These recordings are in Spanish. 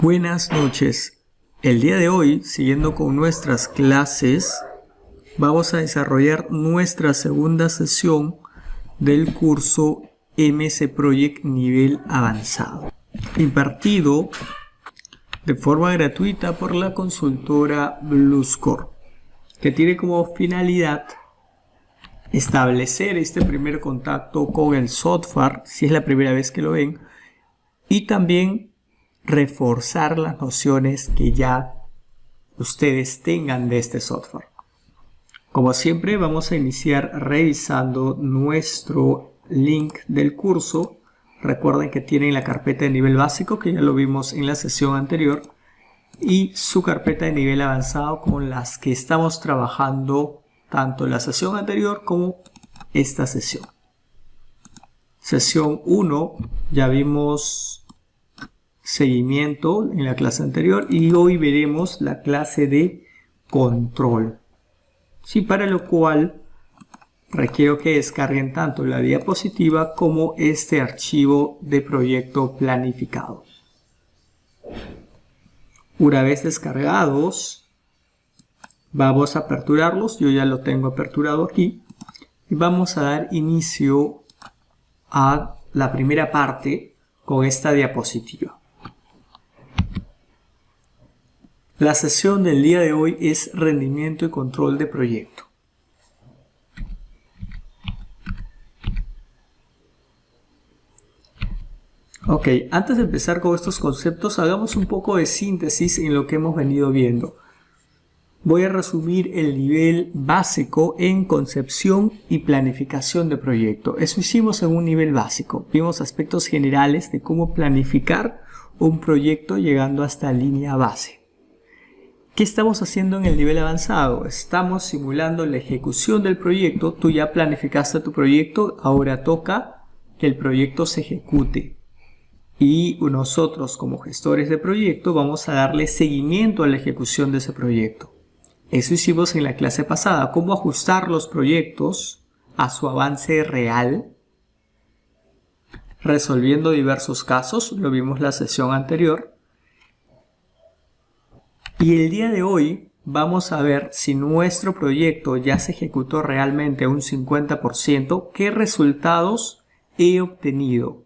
Buenas noches. El día de hoy, siguiendo con nuestras clases, vamos a desarrollar nuestra segunda sesión del curso MS Project Nivel Avanzado, impartido de forma gratuita por la consultora Bluescore, que tiene como finalidad establecer este primer contacto con el software, si es la primera vez que lo ven, y también reforzar las nociones que ya ustedes tengan de este software. Como siempre, vamos a iniciar revisando nuestro link del curso. Recuerden que tienen la carpeta de nivel básico, que ya lo vimos en la sesión anterior, y su carpeta de nivel avanzado con las que estamos trabajando tanto en la sesión anterior como esta sesión. Sesión 1, ya vimos seguimiento en la clase anterior y hoy veremos la clase de control, ¿sí? Para lo cual requiero que descarguen tanto la diapositiva como este archivo de proyecto planificado. Una vez descargados, vamos a aperturarlos. Yo ya lo tengo aperturado aquí y vamos a dar inicio a la primera parte con esta diapositiva. La sesión del día de hoy es rendimiento y control de proyecto. Ok, antes de empezar con estos conceptos, hagamos un poco de síntesis en lo que hemos venido viendo. Voy a resumir el nivel básico en concepción y planificación de proyecto. Eso hicimos en un nivel básico. Vimos aspectos generales de cómo planificar un proyecto llegando hasta línea base. ¿Qué estamos haciendo en el nivel avanzado? Estamos simulando la ejecución del proyecto. Tú ya planificaste tu proyecto, ahora toca que el proyecto se ejecute. Y nosotros como gestores de proyecto vamos a darle seguimiento a la ejecución de ese proyecto. Eso hicimos en la clase pasada, cómo ajustar los proyectos a su avance real, resolviendo diversos casos, lo vimos la sesión anterior. Y el día de hoy vamos a ver si nuestro proyecto ya se ejecutó realmente un 50%, qué resultados he obtenido,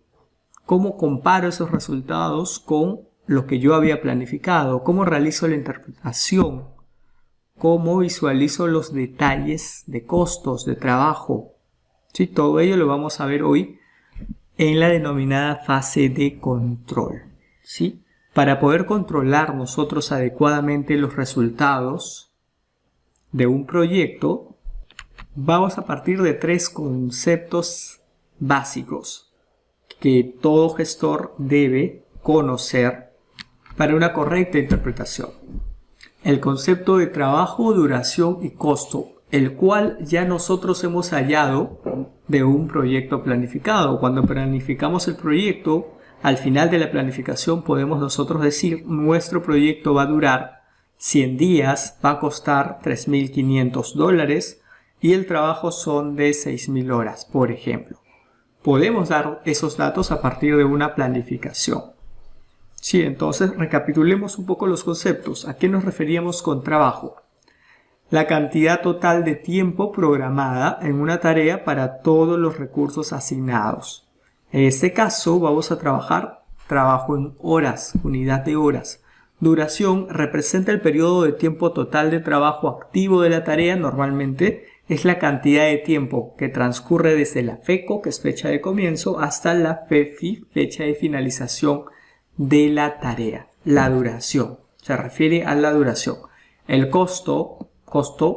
cómo comparo esos resultados con lo que yo había planificado, cómo realizo la interpretación, cómo visualizo los detalles de costos, de trabajo. ¿Sí? Todo ello lo vamos a ver hoy en la denominada fase de control. ¿Sí? Para poder controlar nosotros adecuadamente los resultados de un proyecto, vamos a partir de tres conceptos básicos que todo gestor debe conocer para una correcta interpretación. El concepto de trabajo, duración y costo, el cual ya nosotros hemos hallado de un proyecto planificado. Cuando planificamos el proyecto, al final de la planificación podemos nosotros decir nuestro proyecto va a durar 100 días, va a costar $3.500 y el trabajo son de 6.000 horas, por ejemplo. Podemos dar esos datos a partir de una planificación. Sí, entonces recapitulemos un poco los conceptos. ¿A qué nos referíamos con trabajo? La cantidad total de tiempo programada en una tarea para todos los recursos asignados. En este caso vamos a trabajo en horas, unidad de horas. Duración representa el periodo de tiempo total de trabajo activo de la tarea. Normalmente es la cantidad de tiempo que transcurre desde la FECO, que es fecha de comienzo, hasta la FEFI, fecha de finalización de la tarea. La duración se refiere a la duración. El costo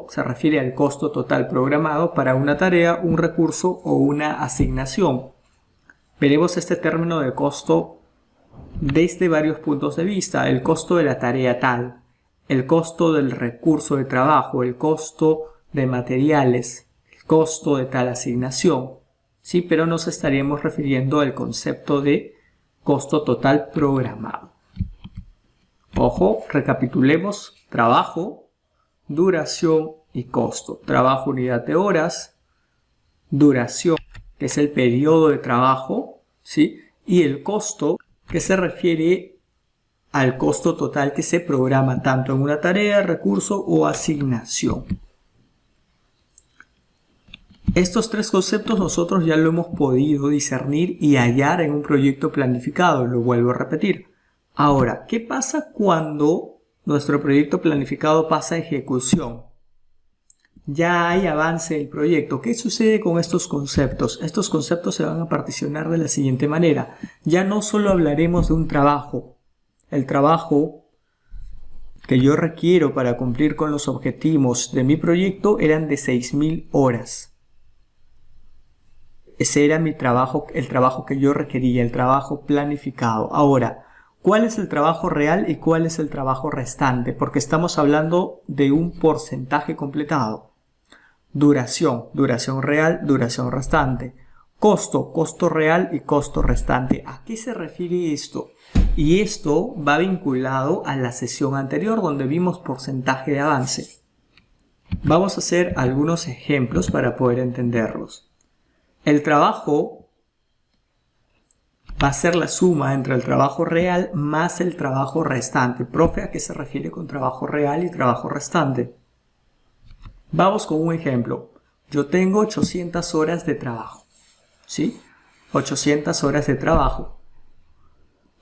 se refiere al costo total programado para una tarea, un recurso o una asignación. Veremos este término de costo desde varios puntos de vista. El costo de la tarea tal, el costo del recurso de trabajo, el costo de materiales, el costo de tal asignación. Sí, pero nos estaríamos refiriendo al concepto de costo total programado. Ojo, recapitulemos: trabajo, duración y costo. Trabajo, unidad de horas, duración, que es el periodo de trabajo, ¿sí? Y el costo, que se refiere al costo total que se programa tanto en una tarea, recurso o asignación. Estos tres conceptos nosotros ya lo hemos podido discernir y hallar en un proyecto planificado, lo vuelvo a repetir. Ahora, ¿qué pasa cuando nuestro proyecto planificado pasa a ejecución? Ya hay avance del proyecto. ¿Qué sucede con estos conceptos? Estos conceptos se van a particionar de la siguiente manera. Ya no solo hablaremos de un trabajo. El trabajo que yo requiero para cumplir con los objetivos de mi proyecto eran de 6.000 horas. Ese era mi trabajo, el trabajo que yo requería, el trabajo planificado. Ahora, ¿cuál es el trabajo real y cuál es el trabajo restante? Porque estamos hablando de un porcentaje completado. Duración, duración real, duración restante. Costo, costo real y costo restante. ¿A qué se refiere esto? Y esto va vinculado a la sesión anterior donde vimos porcentaje de avance. Vamos a hacer algunos ejemplos para poder entenderlos. El trabajo va a ser la suma entre el trabajo real más el trabajo restante. Profe, ¿a qué se refiere con trabajo real y trabajo restante? Vamos con un ejemplo. Yo tengo 800 horas de trabajo. ¿Sí? 800 horas de trabajo.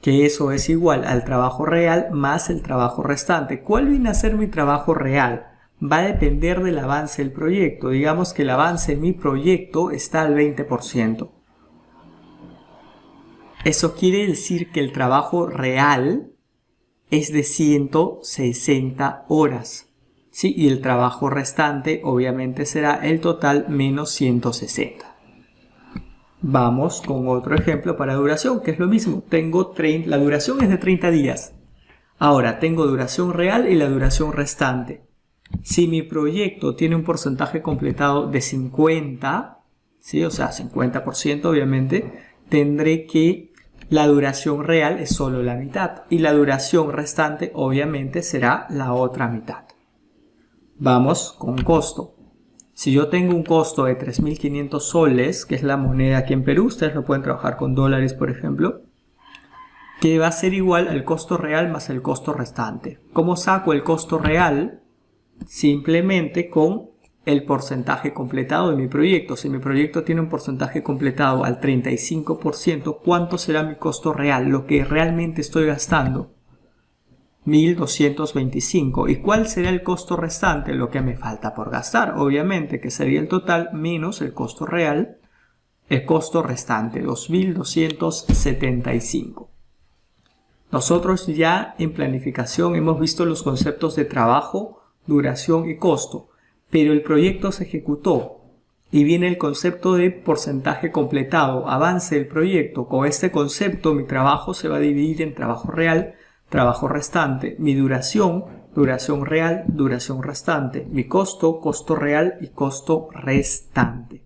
Que eso es igual al trabajo real más el trabajo restante. ¿Cuál viene a ser mi trabajo real? Va a depender del avance del proyecto. Digamos que el avance de mi proyecto está al 20%. Eso quiere decir que el trabajo real es de 160 horas. ¿Sí? Y el trabajo restante obviamente será el total menos 160. Vamos con otro ejemplo para duración, que es lo mismo. La duración es de 30 días. Ahora tengo duración real y la duración restante. Si mi proyecto tiene un porcentaje completado de 50, ¿sí? O sea, 50% obviamente, tendré que la duración real es solo la mitad y la duración restante obviamente será la otra mitad. Vamos con costo. Si yo tengo un costo de 3.500 soles, que es la moneda aquí en Perú, ustedes lo pueden trabajar con dólares por ejemplo, que va a ser igual al costo real más el costo restante. ¿Cómo saco el costo real? Simplemente con el porcentaje completado de mi proyecto. Si mi proyecto tiene un porcentaje completado al 35%, ¿cuánto será mi costo real? Lo que realmente estoy gastando. 1.225. ¿Y cuál será el costo restante? Lo que me falta por gastar, obviamente, que sería el total menos el costo real, el costo restante, 2.275. Nosotros ya en planificación hemos visto los conceptos de trabajo, duración y costo, pero el proyecto se ejecutó y viene el concepto de porcentaje completado, avance del proyecto. Con este concepto mi trabajo se va a dividir en trabajo real, trabajo restante, mi duración, duración real, duración restante, mi costo, costo real y costo restante.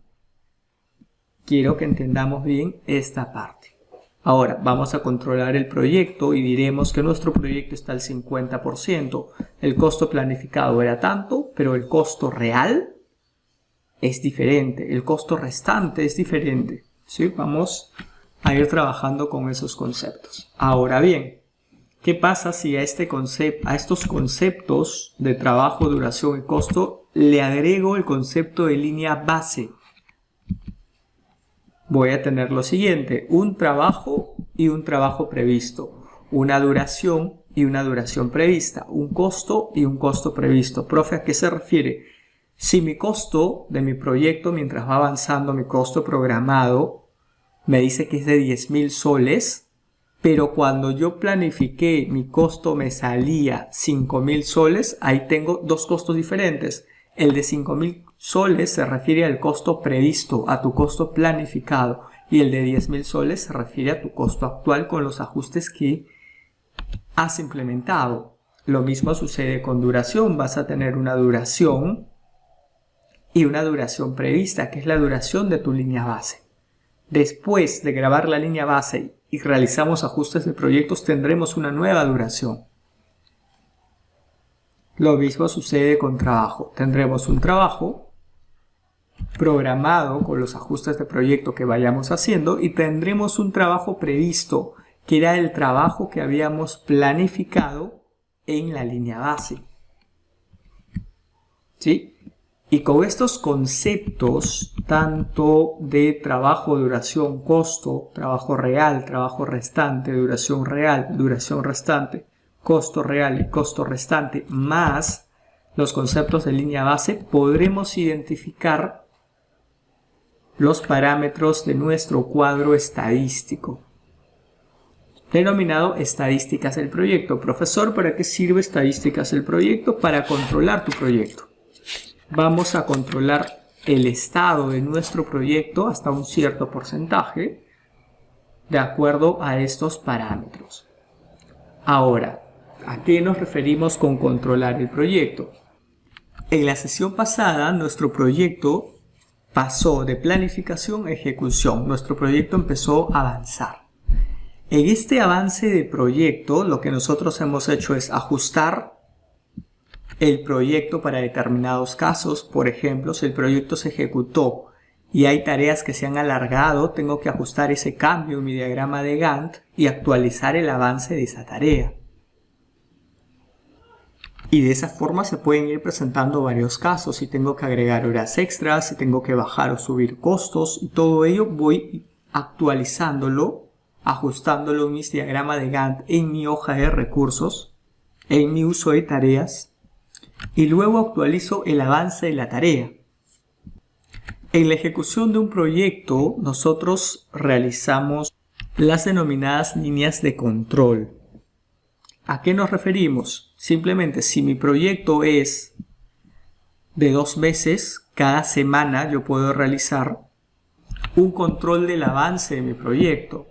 Quiero que entendamos bien esta parte. Ahora vamos a controlar el proyecto y diremos que nuestro proyecto está al 50%. El costo planificado era tanto, pero el costo real es diferente. El costo restante es diferente. ¿Sí? Vamos a ir trabajando con esos conceptos. Ahora bien, ¿qué pasa si a estos conceptos de trabajo, duración y costo le agrego el concepto de línea base? Voy a tener lo siguiente, un trabajo y un trabajo previsto, una duración y una duración prevista, un costo y un costo previsto. Profe, ¿a qué se refiere? Si mi costo de mi proyecto, mientras va avanzando mi costo programado, me dice que es de 10.000 soles, pero cuando yo planifiqué mi costo me salía 5.000 soles, ahí tengo dos costos diferentes. El de 5.000 soles se refiere al costo previsto, a tu costo planificado, y el de 10.000 soles se refiere a tu costo actual con los ajustes que has implementado. Lo mismo sucede con duración. Vas a tener una duración y una duración prevista, que es la duración de tu línea base. Después de grabar la línea base y realizamos ajustes de proyectos, tendremos una nueva duración. Lo mismo sucede con trabajo. Tendremos un trabajo programado con los ajustes de proyecto que vayamos haciendo y tendremos un trabajo previsto que era el trabajo que habíamos planificado en la línea base. ¿Sí? Y con estos conceptos, tanto de trabajo, duración, costo, trabajo real, trabajo restante, duración real, duración restante, costo real y costo restante, más los conceptos de línea base, podremos identificar los parámetros de nuestro cuadro estadístico, denominado estadísticas del proyecto. Profesor, ¿para qué sirve estadísticas del proyecto? Para controlar tu proyecto. Vamos a controlar el estado de nuestro proyecto hasta un cierto porcentaje de acuerdo a estos parámetros. Ahora, ¿a qué nos referimos con controlar el proyecto? En la sesión pasada, nuestro proyecto pasó de planificación a ejecución. Nuestro proyecto empezó a avanzar. En este avance de proyecto, lo que nosotros hemos hecho es ajustar el proyecto para determinados casos. Por ejemplo, si el proyecto se ejecutó y hay tareas que se han alargado, tengo que ajustar ese cambio en mi diagrama de Gantt y actualizar el avance de esa tarea. Y de esa forma se pueden ir presentando varios casos. Si tengo que agregar horas extras, si tengo que bajar o subir costos, y todo ello voy actualizándolo, ajustándolo en mi diagrama de Gantt, en mi hoja de recursos, en mi uso de tareas, y luego actualizo el avance de la tarea. En la ejecución de un proyecto, nosotros realizamos las denominadas líneas de control. ¿A qué nos referimos? Simplemente, si mi proyecto es de 2 meses, cada semana yo puedo realizar un control del avance de mi proyecto.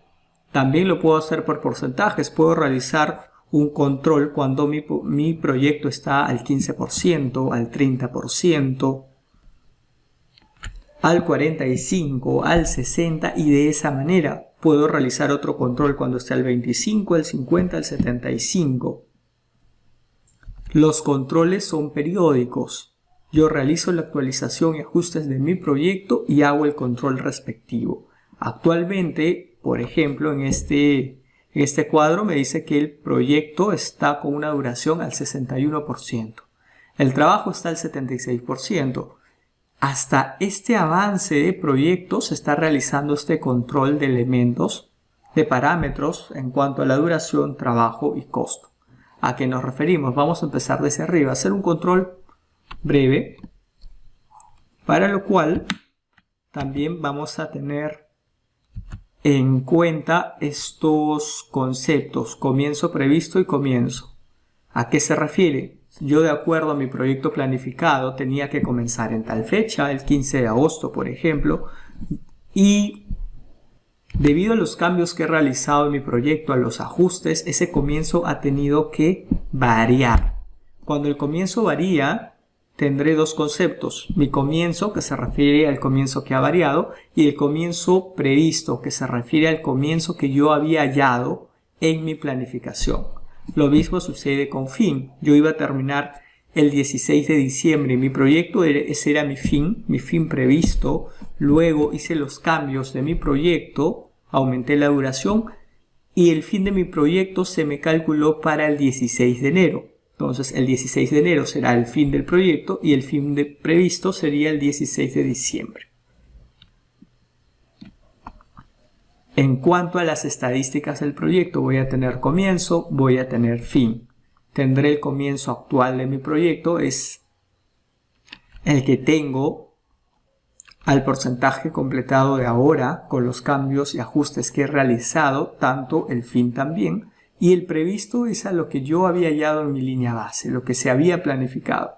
También lo puedo hacer por porcentajes. Puedo realizar un control cuando mi proyecto está al 15%, al 30%, al 45%, al 60%, y de esa manera puedo realizar otro control cuando esté al 25%, al 50%, al 75%. Los controles son periódicos. Yo realizo la actualización y ajustes de mi proyecto y hago el control respectivo. Actualmente, por ejemplo, en este cuadro me dice que el proyecto está con una duración al 61%. El trabajo está al 76%. Hasta este avance de proyecto se está realizando este control de elementos, de parámetros en cuanto a la duración, trabajo y costo. ¿A qué nos referimos? Vamos a empezar desde arriba, hacer un control breve, para lo cual también vamos a tener en cuenta estos conceptos: comienzo previsto y comienzo. ¿A qué se refiere? Yo, de acuerdo a mi proyecto planificado, tenía que comenzar en tal fecha, el 15 de agosto, por ejemplo, y debido a los cambios que he realizado en mi proyecto, a los ajustes, ese comienzo ha tenido que variar. Cuando el comienzo varía, tendré dos conceptos: mi comienzo, que se refiere al comienzo que ha variado, y el comienzo previsto, que se refiere al comienzo que yo había hallado en mi planificación. Lo mismo sucede con fin. Yo iba a terminar el 16 de diciembre. Mi proyecto, ese era mi fin previsto. Luego hice los cambios de mi proyecto, aumenté la duración y el fin de mi proyecto se me calculó para el 16 de enero. Entonces el 16 de enero será el fin del proyecto y el fin previsto sería el 16 de diciembre. En cuanto a las estadísticas del proyecto, voy a tener comienzo, voy a tener fin. Tendré el comienzo actual de mi proyecto, es el que tengo al porcentaje completado de ahora, con los cambios y ajustes que he realizado, tanto el fin también, y el previsto es a lo que yo había hallado en mi línea base, lo que se había planificado.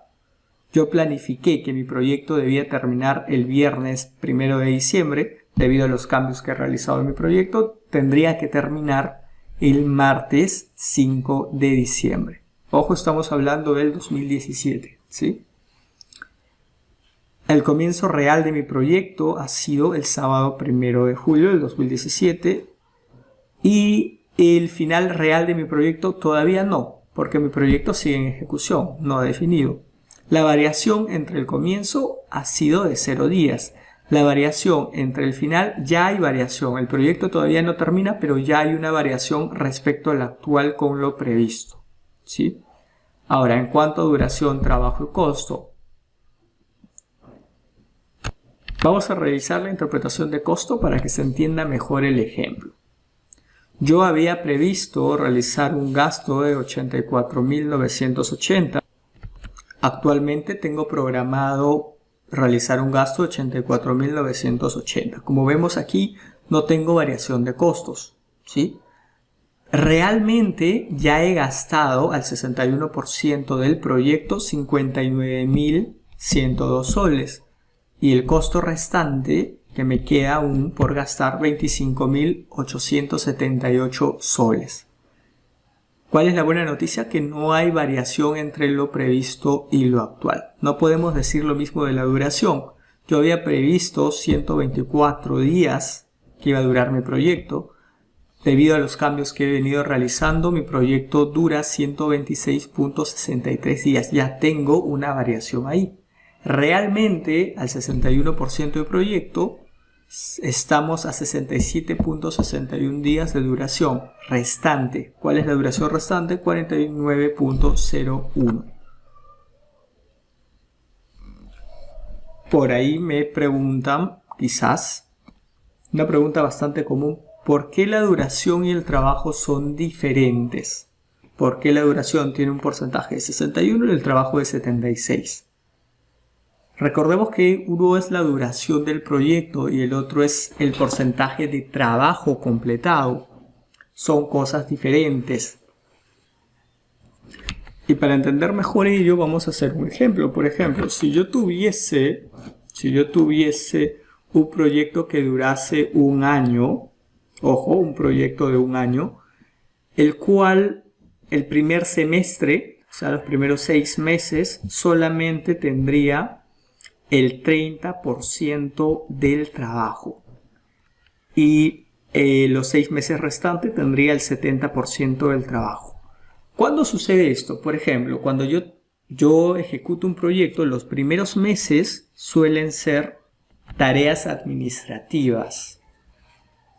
Yo planifiqué que mi proyecto debía terminar el viernes 1 de diciembre, debido a los cambios que he realizado en mi proyecto, tendría que terminar el martes 5 de diciembre. Ojo, estamos hablando del 2017, ¿sí? El comienzo real de mi proyecto ha sido el sábado 1 de julio del 2017 y el final real de mi proyecto todavía no, porque mi proyecto sigue en ejecución, no definido. La variación entre el comienzo ha sido de 0 días. La variación entre el final, ya hay variación. El proyecto todavía no termina, pero ya hay una variación respecto al actual con lo previsto, ¿sí? Ahora, en cuanto a duración, trabajo y costo, vamos a revisar la interpretación de costo para que se entienda mejor el ejemplo. Yo había previsto realizar un gasto de 84.980. Actualmente tengo programado realizar un gasto de 84.980. Como vemos aquí, no tengo variación de costos, ¿sí? Realmente ya he gastado al 61% del proyecto 59.102 soles y el costo restante que me queda aún por gastar 25.878 soles. ¿Cuál es la buena noticia? Que no hay variación entre lo previsto y lo actual. No podemos decir lo mismo de la duración. Yo había previsto 124 días que iba a durar mi proyecto. Debido a los cambios que he venido realizando, mi proyecto dura 126.63 días. Ya tengo una variación ahí. Realmente, al 61% del proyecto, estamos a 67.61 días de duración restante. ¿Cuál es la duración restante? 49.01. Por ahí me preguntan, quizás, una pregunta bastante común: ¿por qué la duración y el trabajo son diferentes? ¿Por qué la duración tiene un porcentaje de 61 y el trabajo de 76? Recordemos que uno es la duración del proyecto y el otro es el porcentaje de trabajo completado. Son cosas diferentes. Y para entender mejor ello vamos a hacer un ejemplo. Por ejemplo, si yo tuviese un proyecto que durase un año, ojo, un proyecto de un año, el cual el primer semestre, o sea, los primeros 6 meses, solamente tendría el 30% del trabajo y los 6 meses restantes tendría el 70% del trabajo. ¿Cuándo sucede esto? Por ejemplo, cuando yo ejecuto un proyecto, los primeros meses suelen ser tareas administrativas,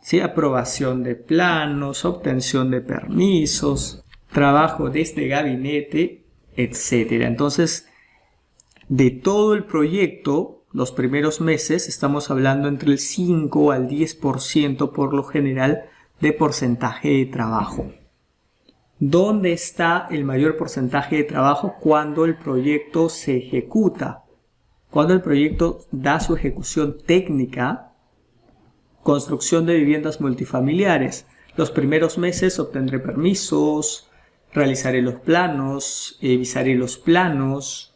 ¿sí? Aprobación de planos, obtención de permisos, trabajo desde gabinete, etc. Entonces, de todo el proyecto, los primeros meses, estamos hablando entre el 5 al 10% por lo general de porcentaje de trabajo. ¿Dónde está el mayor porcentaje de trabajo? Cuando el proyecto se ejecuta. Cuando el proyecto da su ejecución técnica, construcción de viviendas multifamiliares. Los primeros meses obtendré permisos, realizaré los planos, visaré los planos,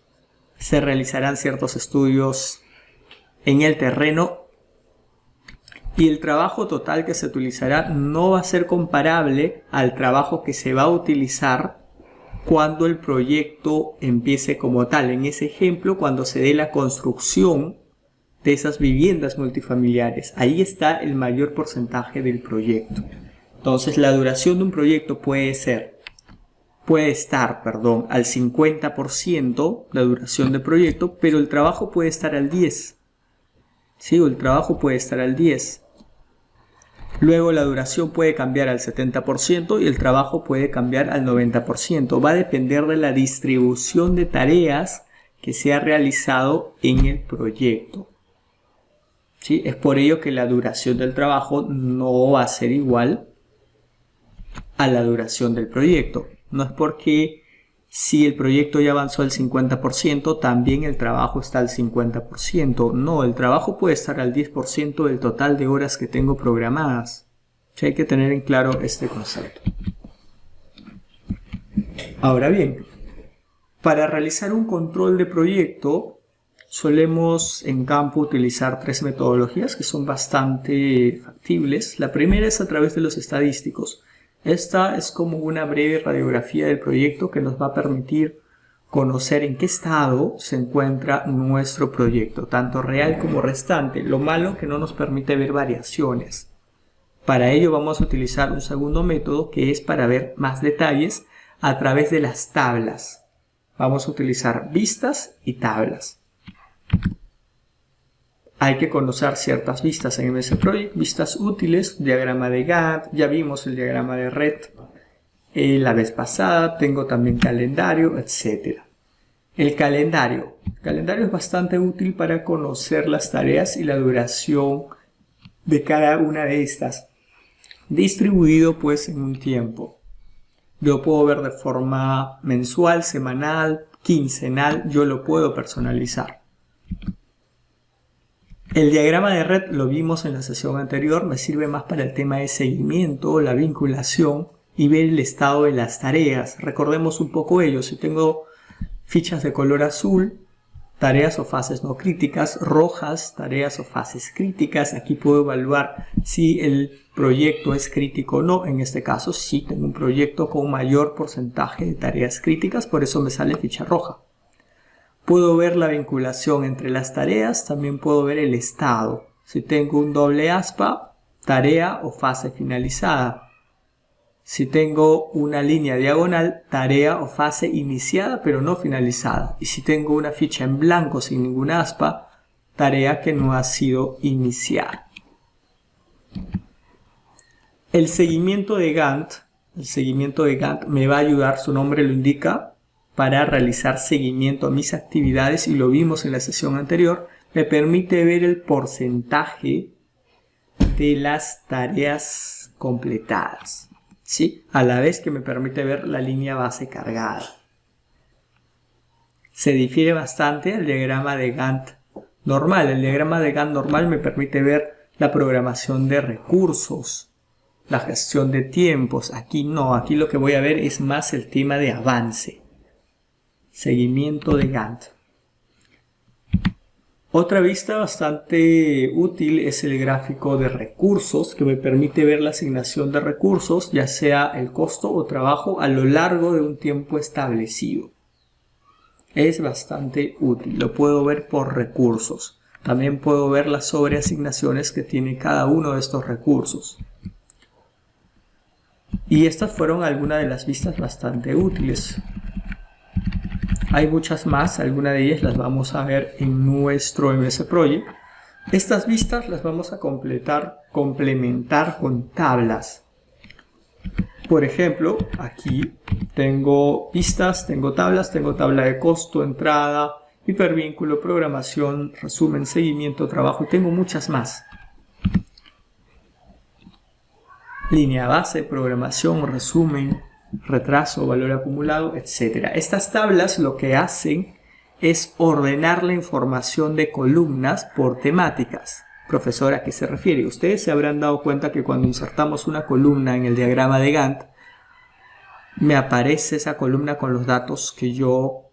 se realizarán ciertos estudios en el terreno y el trabajo total que se utilizará no va a ser comparable al trabajo que se va a utilizar cuando el proyecto empiece como tal. En ese ejemplo, cuando se dé la construcción de esas viviendas multifamiliares, ahí está el mayor porcentaje del proyecto. Entonces, la duración de un proyecto puede estar al 50% la duración del proyecto, pero el trabajo puede estar al 10%. ¿Sí? El trabajo puede estar al 10%. Luego la duración puede cambiar al 70% y el trabajo puede cambiar al 90%. Va a depender de la distribución de tareas que se ha realizado en el proyecto. ¿Sí? Es por ello que la duración del trabajo no va a ser igual a la duración del proyecto. No es porque si el proyecto ya avanzó al 50%, también el trabajo está al 50%. No, el trabajo puede estar al 10% del total de horas que tengo programadas. Sí, hay que tener en claro este concepto. Ahora bien, para realizar un control de proyecto, solemos en campo utilizar 3 metodologías que son bastante factibles. La primera es a través de los estadísticos. Esta es como una breve radiografía del proyecto que nos va a permitir conocer en qué estado se encuentra nuestro proyecto, tanto real como restante. Lo malo que no nos permite ver variaciones. Para ello vamos a utilizar un segundo método que es para ver más detalles a través de las tablas. Vamos a utilizar vistas y tablas. hay que conocer ciertas vistas en MS Project, vistas útiles, diagrama de Gantt, ya vimos el diagrama de Red la vez pasada, tengo también calendario, etc. El calendario es bastante útil para conocer las tareas y la duración de cada una de estas, distribuido pues en un tiempo. Yo puedo ver de forma mensual, semanal, quincenal, yo lo puedo personalizar. El diagrama de red lo vimos en la sesión anterior, me sirve más para el tema de seguimiento, la vinculación y ver el estado de las tareas. Recordemos un poco ello, si tengo fichas de color azul, tareas o fases no críticas, rojas, tareas o fases críticas, aquí puedo evaluar si el proyecto es crítico o no. En este caso sí tengo un proyecto con mayor porcentaje de tareas críticas, por eso me sale ficha roja. Puedo ver la vinculación entre las tareas, también puedo ver el estado. Si tengo un doble aspa, tarea o fase finalizada. Si tengo una línea diagonal, tarea o fase iniciada pero no finalizada. Y si tengo una ficha en blanco sin ninguna aspa, tarea que no ha sido iniciada. El seguimiento de Gantt me va a ayudar, su nombre lo indica, para realizar seguimiento a mis actividades, y lo vimos en la sesión anterior. Me permite ver el porcentaje de las tareas completadas, ¿sí? A la vez que me permite ver la línea base cargada. Se difiere bastante al diagrama de Gantt normal. El diagrama de Gantt normal me permite ver la programación de recursos, la gestión de tiempos. Aquí no, aquí lo que voy a ver es más el tema de avance. Seguimiento de Gantt. Otra vista bastante útil es el gráfico de recursos, que me permite ver la asignación de recursos, ya sea el costo o trabajo, a lo largo de un tiempo establecido. Es bastante útil, lo puedo ver por recursos. También puedo ver las sobreasignaciones que tiene cada uno de estos recursos. Y estas fueron algunas de las vistas bastante útiles. Hay muchas más, algunas de ellas las vamos a ver en nuestro MS Project. Estas vistas las vamos a complementar con tablas. Por ejemplo, aquí tengo vistas, tengo tablas, tengo tabla de costo, entrada, hipervínculo, programación, resumen, seguimiento, trabajo, y tengo muchas más. Línea base, programación, resumen, retraso, valor acumulado, etc. Estas tablas lo que hacen es ordenar la información de columnas por temáticas. Profesor, ¿a qué se refiere? Ustedes se habrán dado cuenta que cuando insertamos una columna en el diagrama de Gantt, me aparece esa columna con los datos que yo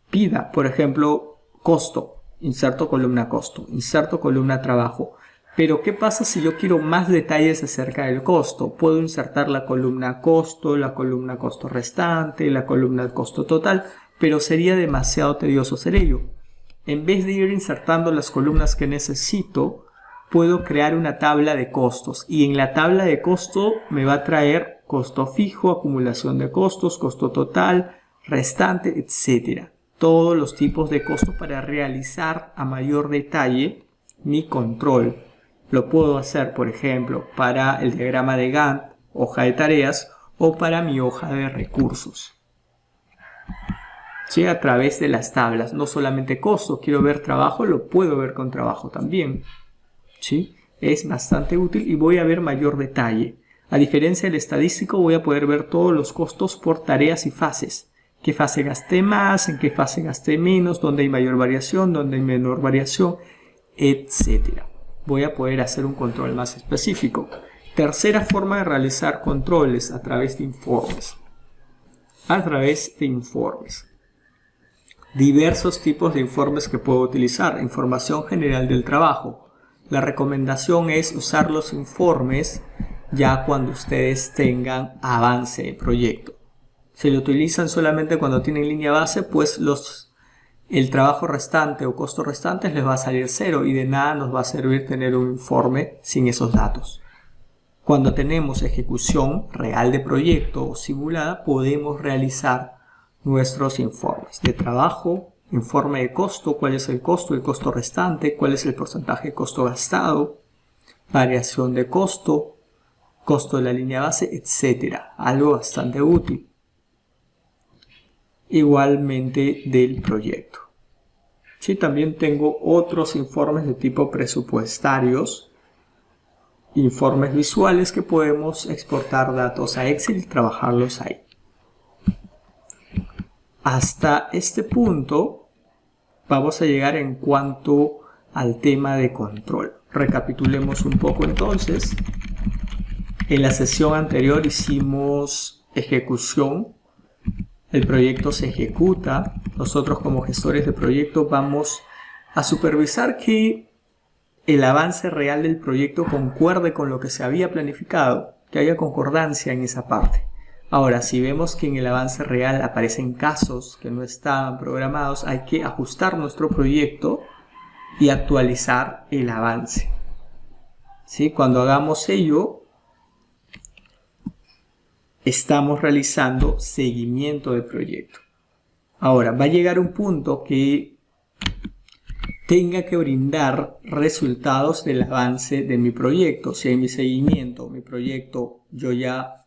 pida. Por ejemplo, costo, inserto columna costo, inserto columna trabajo. Pero ¿qué pasa si yo quiero más detalles acerca del costo? Puedo insertar la columna costo restante, la columna costo total, pero sería demasiado tedioso hacer ello. En vez de ir insertando las columnas que necesito, puedo crear una tabla de costos, y en la tabla de costo me va a traer costo fijo, acumulación de costos, costo total, restante, etc. Todos los tipos de costos para realizar a mayor detalle mi control. Lo puedo hacer, por ejemplo, para el diagrama de Gantt, hoja de tareas, o para mi hoja de recursos. ¿Sí? A través de las tablas, no solamente costo, quiero ver trabajo, lo puedo ver con trabajo también. ¿Sí? Es bastante útil y voy a ver mayor detalle. A diferencia del estadístico, voy a poder ver todos los costos por tareas y fases. ¿Qué fase gasté más? ¿En qué fase gasté menos? ¿Dónde hay mayor variación? ¿Dónde hay menor variación? Etcétera. Voy a poder hacer un control más específico. Tercera forma de realizar controles, a través de informes. Diversos tipos de informes que puedo utilizar. Información general del trabajo. La recomendación es usar los informes ya cuando ustedes tengan avance de proyecto. Si lo utilizan solamente cuando tienen línea base, pues el trabajo restante o costos restantes les va a salir 0 y de nada nos va a servir tener un informe sin esos datos. Cuando tenemos ejecución real de proyecto o simulada, podemos realizar nuestros informes de trabajo, informe de costo, cuál es el costo restante, cuál es el porcentaje de costo gastado, variación de costo de la línea base, etcétera. Algo bastante útil. Igualmente del proyecto. Sí, también tengo otros informes de tipo presupuestarios, informes visuales que podemos exportar datos a Excel y trabajarlos ahí. Hasta este punto vamos a llegar en cuanto al tema de control. Recapitulemos un poco entonces. En la sesión anterior hicimos ejecución. El proyecto se ejecuta. Nosotros como gestores de proyecto vamos a supervisar que el avance real del proyecto concuerde con lo que se había planificado, que haya concordancia en esa parte. Ahora, si vemos que en el avance real aparecen casos que no estaban programados, hay que ajustar nuestro proyecto y actualizar el avance. ¿Sí? Cuando hagamos ello, estamos realizando seguimiento del proyecto. Ahora, va a llegar un punto que tenga que brindar resultados del avance de mi proyecto. Si en mi seguimiento, mi proyecto, yo ya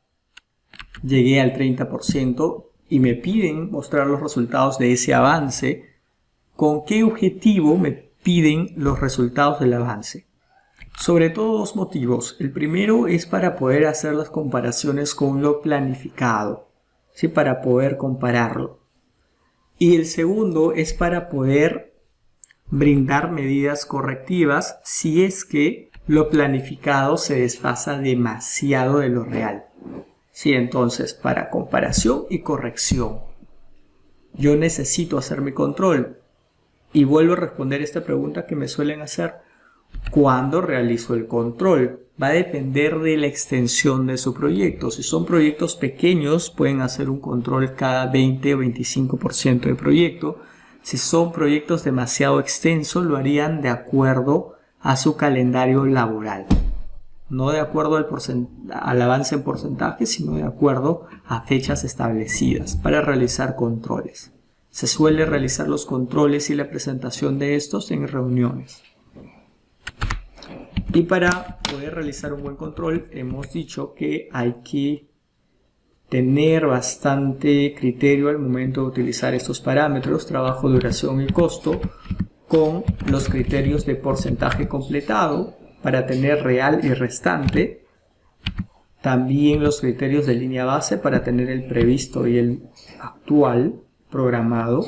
llegué al 30% y me piden mostrar los resultados de ese avance, ¿con qué objetivo me piden los resultados del avance? Sobre todo dos motivos. El primero es para poder hacer las comparaciones con lo planificado, ¿sí? Para poder compararlo. Y el segundo es para poder brindar medidas correctivas si es que lo planificado se desfasa demasiado de lo real. Sí, entonces, para comparación y corrección, yo necesito hacer mi control. Y vuelvo a responder esta pregunta que me suelen hacer. ¿Cuándo realizo el control? Va a depender de la extensión de su proyecto. Si son proyectos pequeños, pueden hacer un control cada 20 o 25% de proyecto. Si son proyectos demasiado extensos, lo harían de acuerdo a su calendario laboral. No de acuerdo al avance en porcentaje, sino de acuerdo a fechas establecidas para realizar controles. Se suele realizar los controles y la presentación de estos en reuniones. Y para poder realizar un buen control, hemos dicho que hay que tener bastante criterio al momento de utilizar estos parámetros, trabajo, duración y costo, con los criterios de porcentaje completado para tener real y restante. También los criterios de línea base para tener el previsto y el actual programado.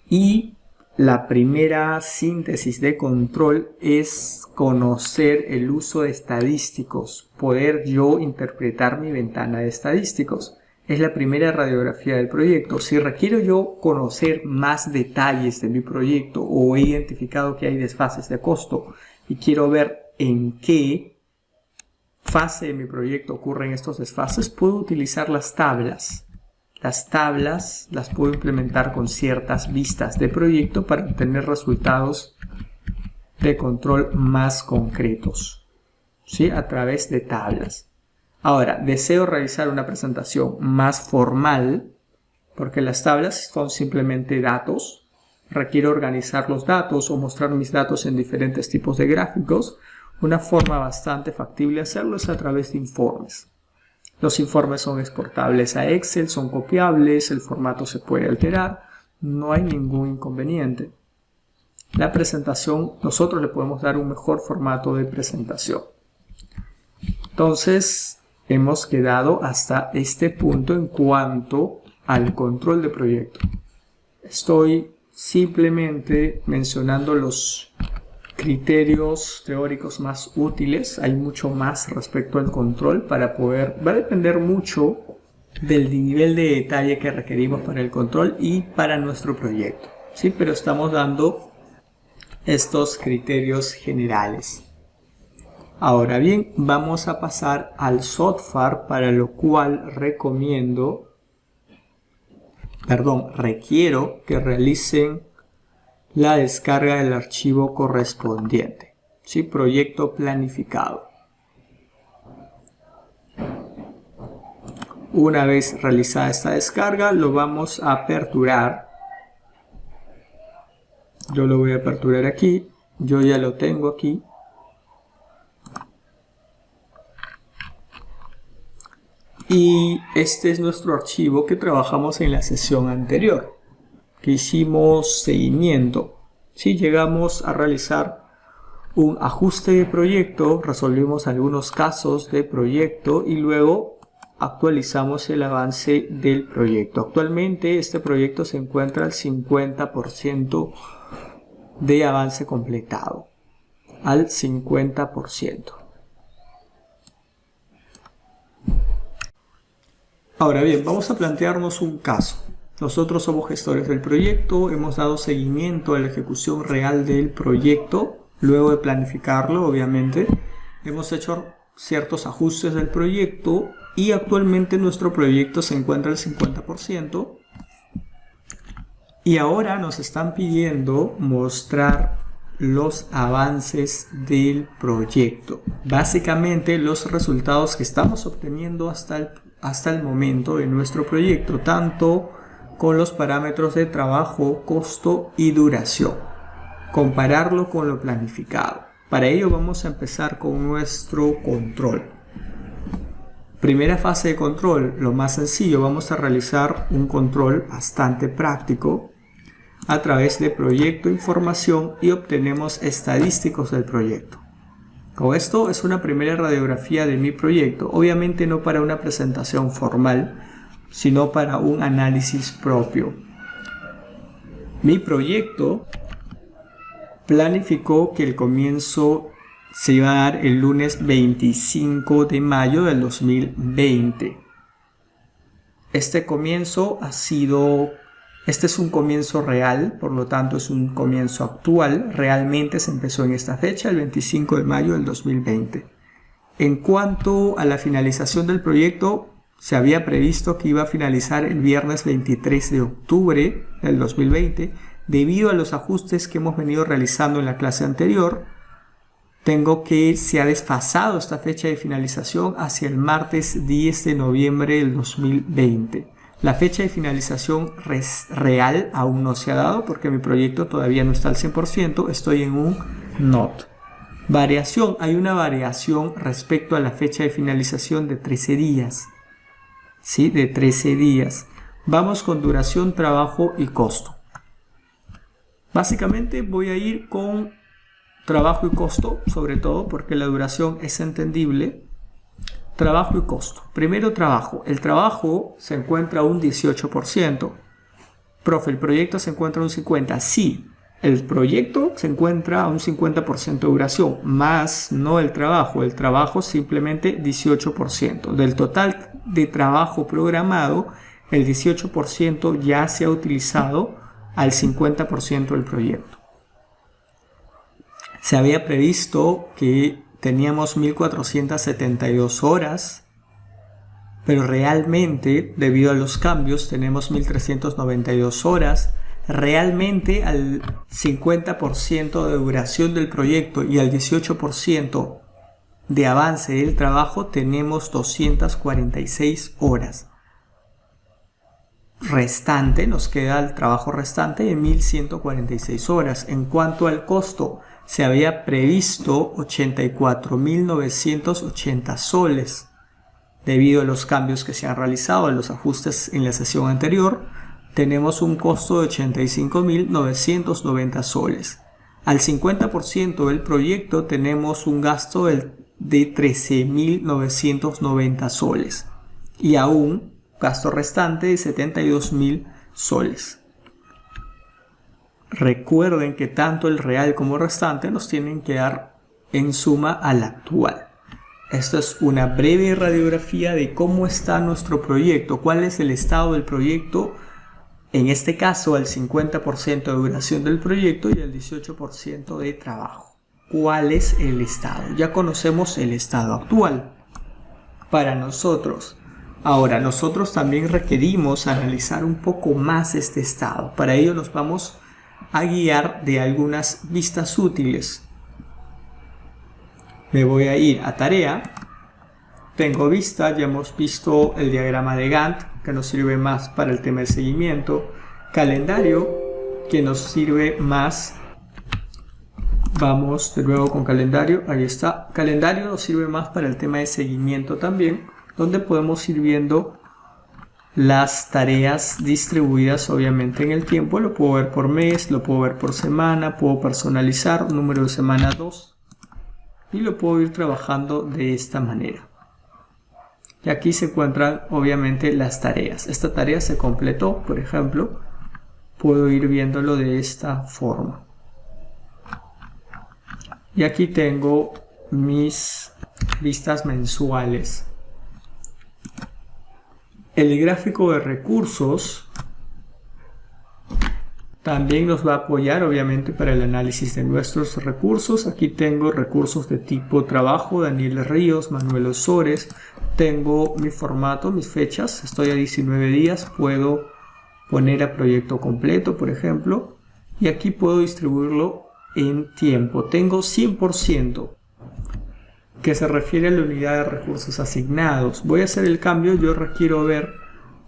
Y la primera síntesis de control es conocer el uso de estadísticos, poder yo interpretar mi ventana de estadísticos. Es la primera radiografía del proyecto. Si requiero yo conocer más detalles de mi proyecto o he identificado que hay desfases de costo y quiero ver en qué fase de mi proyecto ocurren estos desfases, puedo utilizar las tablas. Las tablas las puedo implementar con ciertas vistas de proyecto para obtener resultados de control más concretos, ¿sí? A través de tablas. Ahora, deseo realizar una presentación más formal porque las tablas son simplemente datos. Requiero organizar los datos o mostrar mis datos en diferentes tipos de gráficos. Una forma bastante factible de hacerlo es a través de informes. Los informes son exportables a Excel, son copiables, el formato se puede alterar, no hay ningún inconveniente. La presentación, nosotros le podemos dar un mejor formato de presentación. Entonces, hemos quedado hasta este punto en cuanto al control de proyecto. Estoy simplemente mencionando los criterios teóricos más útiles. Hay mucho más respecto al control para poder, va a depender mucho del nivel de detalle que requerimos para el control y para nuestro proyecto, ¿sí? Pero estamos dando estos criterios generales. Ahora bien, vamos a pasar al software, para lo cual requiero que realicen la descarga del archivo correspondiente, ¿sí? Proyecto planificado. Una vez realizada esta descarga, lo vamos a aperturar. Yo lo voy a aperturar aquí. Yo ya lo tengo aquí. Y este es nuestro archivo que trabajamos en la sesión anterior, que hicimos seguimiento. Si llegamos a realizar un ajuste de proyecto, resolvimos algunos casos de proyecto y luego actualizamos el avance del proyecto. Actualmente este proyecto se encuentra al 50% de avance completado. Al 50%. Ahora bien, vamos a plantearnos un caso. Nosotros somos gestores del proyecto, hemos dado seguimiento a la ejecución real del proyecto, luego de planificarlo, obviamente. Hemos hecho ciertos ajustes del proyecto y actualmente nuestro proyecto se encuentra al 50%. Y ahora nos están pidiendo mostrar los avances del proyecto. Básicamente los resultados que estamos obteniendo hasta el momento de nuestro proyecto, tanto con los parámetros de trabajo, costo y duración. Compararlo con lo planificado. Para ello vamos a empezar con nuestro control. Primera fase de control, lo más sencillo, vamos a realizar un control bastante práctico a través de proyecto información y obtenemos estadísticos del proyecto. Con esto es una primera radiografía de mi proyecto, obviamente no para una presentación formal, sino para un análisis propio. Mi proyecto planificó que el comienzo se iba a dar el lunes 25 de mayo del 2020. Este es un comienzo real, por lo tanto es un comienzo actual. Realmente se empezó en esta fecha, el 25 de mayo del 2020. En cuanto a la finalización del proyecto, se había previsto que iba a finalizar el viernes 23 de octubre del 2020. Debido a los ajustes que hemos venido realizando en la clase anterior, tengo que se ha desfasado esta fecha de finalización hacia el martes 10 de noviembre del 2020. La fecha de finalización real aún no se ha dado porque mi proyecto todavía no está al 100%, estoy en un NOT. Variación, hay una variación respecto a la fecha de finalización de 13 días. ¿Sí? De 13 días. Vamos con duración, trabajo y costo. Básicamente voy a ir con trabajo y costo, sobre todo porque la duración es entendible. Trabajo y costo. Primero trabajo. El trabajo se encuentra a un 18%. Profe, ¿el proyecto se encuentra a un 50%? Sí, el proyecto se encuentra a un 50% de duración, más no el trabajo. El trabajo simplemente 18%. Del total de trabajo programado, el 18% ya se ha utilizado al 50% del proyecto. Se había previsto que teníamos 1472 horas, pero realmente, debido a los cambios, tenemos 1392 horas. Realmente, al 50% de duración del proyecto y al 18% de avance del trabajo, tenemos 246 horas. Restante, nos queda el trabajo restante de 1146 horas. En cuanto al costo, se había previsto 84.980 soles. Debido a los cambios que se han realizado, a los ajustes en la sesión anterior, tenemos un costo de 85.990 soles. Al 50% del proyecto tenemos un gasto de 13.990 soles y aún gasto restante de 72.000 soles. Recuerden que tanto el real como el restante nos tienen que dar en suma al actual. Esto es una breve radiografía de cómo está nuestro proyecto, cuál es el estado del proyecto, en este caso al 50% de duración del proyecto y al 18% de trabajo. ¿Cuál es el estado? Ya conocemos el estado actual para nosotros. Ahora, nosotros también requerimos analizar un poco más este estado. Para ello nos vamos a guiar de algunas vistas útiles. Me voy a ir a tarea tengo vista, ya hemos visto el diagrama de Gantt, que nos sirve más para el tema de seguimiento. Calendario, que nos sirve más. Vamos de nuevo con calendario, ahí está. Calendario nos sirve más para el tema de seguimiento también, donde podemos ir viendo las tareas distribuidas obviamente en el tiempo. Lo puedo ver por mes, lo puedo ver por semana, puedo personalizar número de semana 2 y lo puedo ir trabajando de esta manera. Y aquí se encuentran obviamente las tareas. Esta tarea se completó, por ejemplo, puedo ir viéndolo de esta forma. Y aquí tengo mis vistas mensuales. El gráfico de recursos también nos va a apoyar obviamente para el análisis de nuestros recursos. Aquí tengo recursos de tipo trabajo, Daniel Ríos, Manuel Osores. Tengo mi formato, mis fechas, estoy a 19 días, puedo poner a proyecto completo, por ejemplo. Y aquí puedo distribuirlo en tiempo. Tengo 100%, que se refiere a la unidad de recursos asignados. Voy a hacer el cambio, yo requiero ver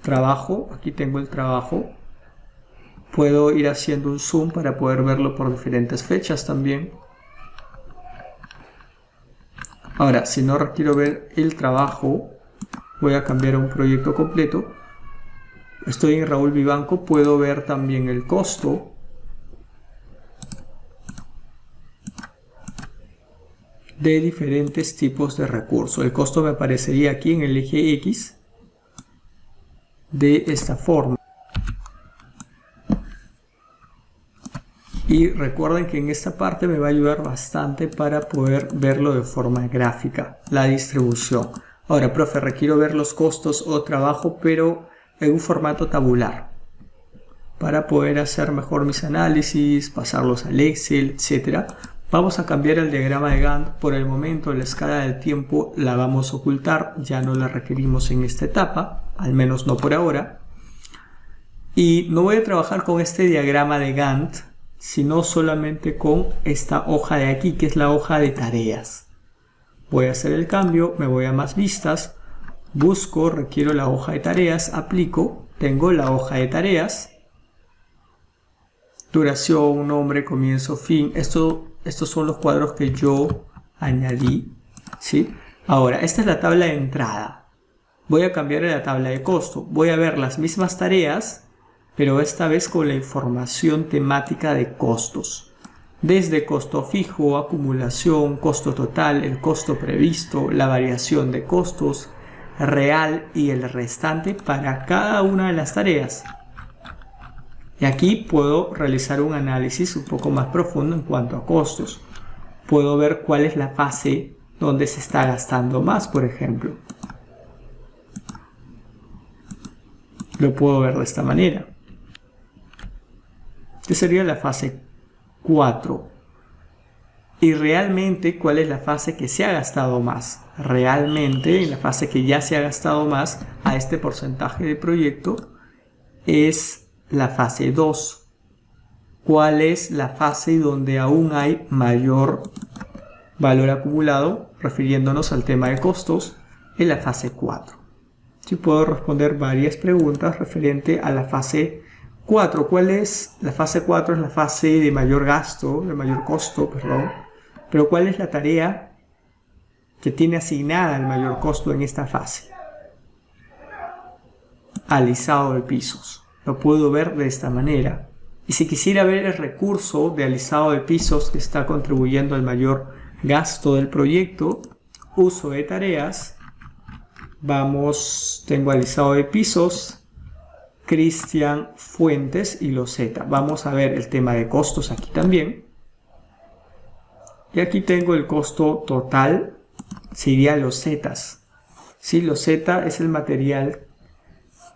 trabajo, aquí tengo el trabajo. Puedo ir haciendo un zoom para poder verlo por diferentes fechas también. Ahora, si no requiero ver el trabajo, voy a cambiar a un proyecto completo. Estoy en Raúl Vivanco, puedo ver también el costo. De diferentes tipos de recursos. El costo me aparecería aquí en el eje X de esta forma. Y recuerden que en esta parte me va a ayudar bastante para poder verlo de forma gráfica, la distribución. Ahora, profe, requiero ver los costos o trabajo, pero en un formato tabular, para poder hacer mejor mis análisis, pasarlos al Excel, etc. Vamos a cambiar el diagrama de Gantt. Por el momento la escala del tiempo la vamos a ocultar, ya no la requerimos en esta etapa, al menos no por ahora. Y no voy a trabajar con este diagrama de Gantt, sino solamente con esta hoja de aquí, que es la hoja de tareas. Voy a hacer el cambio, me voy a más vistas, busco, requiero la hoja de tareas, aplico, tengo la hoja de tareas, duración, nombre, comienzo, fin. Estos son los cuadros que yo añadí, ¿sí? Ahora, esta es la tabla de entrada. Voy a cambiar a la tabla de costo. Voy a ver las mismas tareas, pero esta vez con la información temática de costos. Desde costo fijo, acumulación, costo total, el costo previsto, la variación de costos, real y el restante para cada una de las tareas. Y aquí puedo realizar un análisis un poco más profundo en cuanto a costos. Puedo ver cuál es la fase donde se está gastando más, por ejemplo. Lo puedo ver de esta manera. Esta sería la fase 4. Y realmente, ¿cuál es la fase que se ha gastado más? Realmente, en la fase que ya se ha gastado más a este porcentaje de proyecto es la fase 2. ¿Cuál es la fase donde aún hay mayor valor acumulado? Refiriéndonos al tema de costos, en la fase 4. Si puedo responder varias preguntas referente a la fase 4. ¿Cuál es? La fase 4 es la fase de mayor gasto, de mayor costo, perdón. Pero ¿cuál es la tarea que tiene asignada el mayor costo en esta fase? Alisado de pisos. Lo puedo ver de esta manera. Y si quisiera ver el recurso de alisado de pisos que está contribuyendo al mayor gasto del proyecto, uso de tareas, vamos, tengo alisado de pisos, Cristian Fuentes y Loseta. Vamos a ver el tema de costos aquí también. Y aquí tengo el costo total, sería losetas. ¿Sí? Loseta es el material,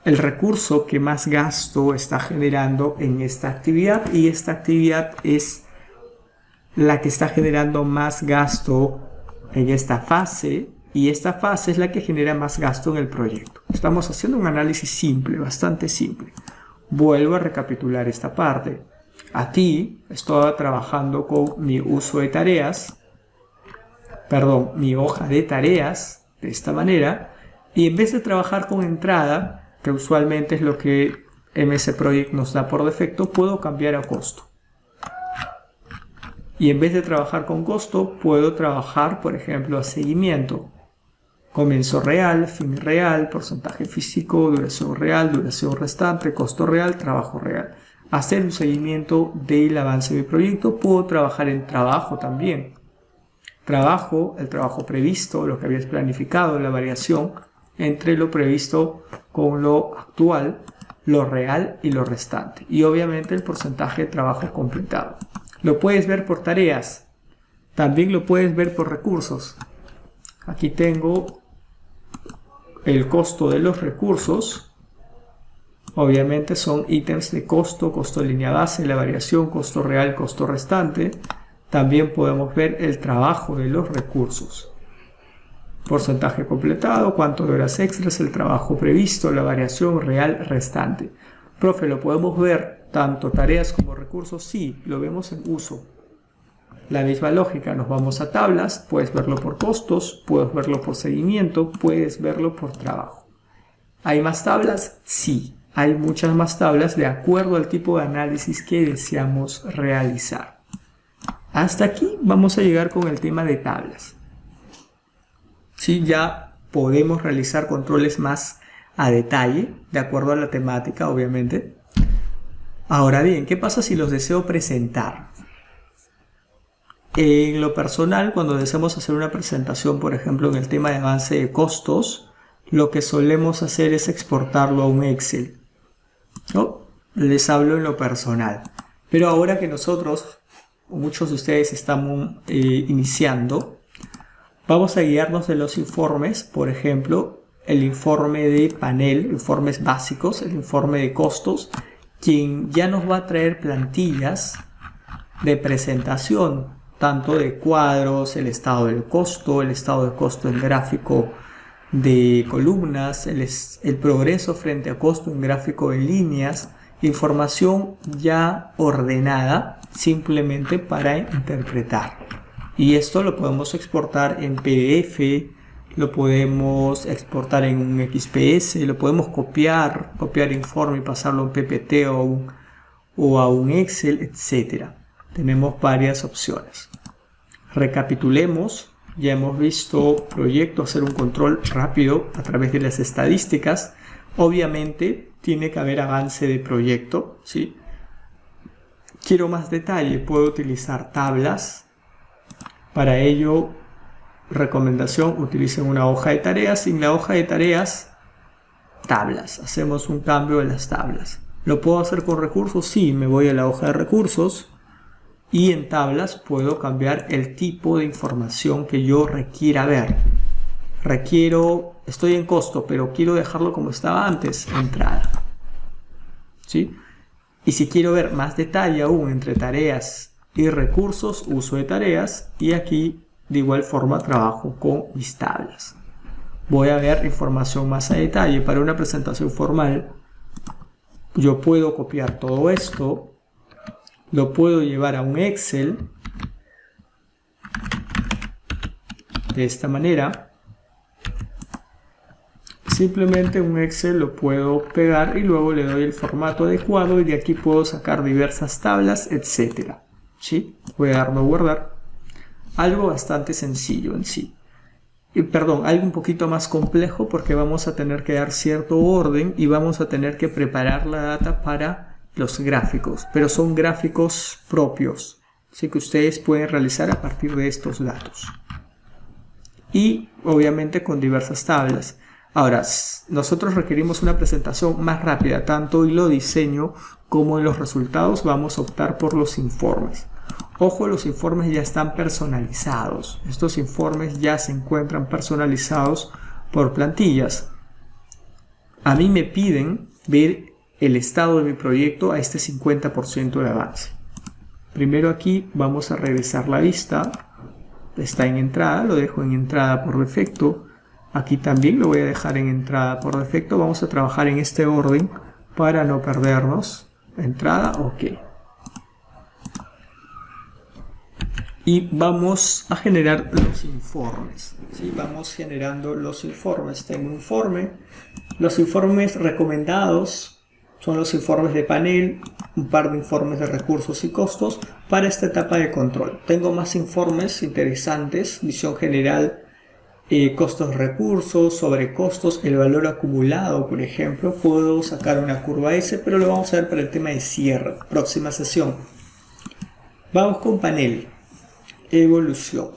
el recurso que más gasto está generando en esta actividad, y esta actividad es la que está generando más gasto en esta fase, y esta fase es la que genera más gasto en el proyecto. Estamos haciendo un análisis simple, bastante simple. Vuelvo a recapitular esta parte. Aquí estaba trabajando con mi uso de tareas, perdón, mi hoja de tareas, de esta manera, y en vez de trabajar con entrada, que usualmente es lo que MS Project nos da por defecto, puedo cambiar a costo. Y en vez de trabajar con costo, puedo trabajar, por ejemplo, a seguimiento. Comienzo real, fin real, porcentaje físico, duración real, duración restante, costo real, trabajo real. Hacer un seguimiento del avance de mi proyecto. Puedo trabajar en trabajo también. Trabajo, el trabajo previsto, lo que habías planificado, la variación entre lo previsto con lo actual, lo real y lo restante. Y obviamente el porcentaje de trabajo completado. Lo puedes ver por tareas. También lo puedes ver por recursos. Aquí tengo el costo de los recursos. Obviamente son ítems de costo, costo de línea base, la variación, costo real, costo restante. También podemos ver el trabajo de los recursos. Porcentaje completado, cuánto de horas extras, el trabajo previsto, la variación real restante. Profe, ¿lo podemos ver tanto tareas como recursos? Sí, lo vemos en uso. La misma lógica, nos vamos a tablas, puedes verlo por costos, puedes verlo por seguimiento, puedes verlo por trabajo. ¿Hay más tablas? Sí, hay muchas más tablas de acuerdo al tipo de análisis que deseamos realizar. Hasta aquí vamos a llegar con el tema de tablas. Sí, ya podemos realizar controles más a detalle, de acuerdo a la temática, obviamente. Ahora bien, ¿qué pasa si los deseo presentar? En lo personal, cuando deseamos hacer una presentación, por ejemplo, en el tema de avance de costos, lo que solemos hacer es exportarlo a un Excel. ¿No? Les hablo en lo personal. Pero ahora que nosotros, o muchos de ustedes estamos iniciando, vamos a guiarnos de los informes, por ejemplo, el informe de panel, informes básicos, el informe de costos, quien ya nos va a traer plantillas de presentación, tanto de cuadros, el estado del costo, el estado de costo en gráfico de columnas, el progreso frente a costo en gráfico de líneas, información ya ordenada simplemente para interpretar. Y esto lo podemos exportar en PDF, lo podemos exportar en un XPS, lo podemos copiar informe y pasarlo a un PPT o a un Excel, etc. Tenemos varias opciones. Recapitulemos, ya hemos visto proyecto, hacer un control rápido a través de las estadísticas. Obviamente tiene que haber avance de proyecto, ¿sí? Quiero más detalle, puedo utilizar tablas. Para ello, recomendación, utilicen una hoja de tareas. En la hoja de tareas, tablas. Hacemos un cambio de las tablas. ¿Lo puedo hacer con recursos? Sí, me voy a la hoja de recursos y en tablas puedo cambiar el tipo de información que yo requiera ver. Estoy en costo, pero quiero dejarlo como estaba antes, entrada. ¿Sí? Y si quiero ver más detalle aún entre tareas y recursos, uso de tareas, y aquí de igual forma trabajo con mis tablas. Voy a ver información más a detalle. Para una presentación formal yo puedo copiar todo esto, lo puedo llevar a un Excel de esta manera. Simplemente un Excel lo puedo pegar y luego le doy el formato adecuado y de aquí puedo sacar diversas tablas, etc. ¿Sí? Voy a darme a guardar. Algo bastante sencillo en sí. Perdón, algo un poquito más complejo porque vamos a tener que dar cierto orden y vamos a tener que preparar la data para los gráficos. Pero son gráficos propios, así que ustedes pueden realizar a partir de estos datos. Y obviamente con diversas tablas. Ahora, nosotros requerimos una presentación más rápida, tanto en lo diseño como en los resultados vamos a optar por los informes. Ojo, los informes ya están personalizados. Estos informes ya se encuentran personalizados por plantillas. A mí me piden ver el estado de mi proyecto a este 50% de avance. Primero aquí vamos a regresar la vista. Está en entrada, lo dejo en entrada por defecto. Aquí también lo voy a dejar en entrada por defecto. Vamos a trabajar en este orden para no perdernos. Entrada, ok. y vamos a generar los informes. ¿Sí? Vamos generando los informes. Tengo un informe. Los informes recomendados son los informes de panel, un par de informes de recursos y costos para esta etapa de control. Tengo más informes interesantes, visión general, costos de recursos, sobrecostos, el valor acumulado, por ejemplo. Puedo sacar una curva S, pero lo vamos a ver para el tema de cierre. Próxima sesión. Vamos con panel. Evolución.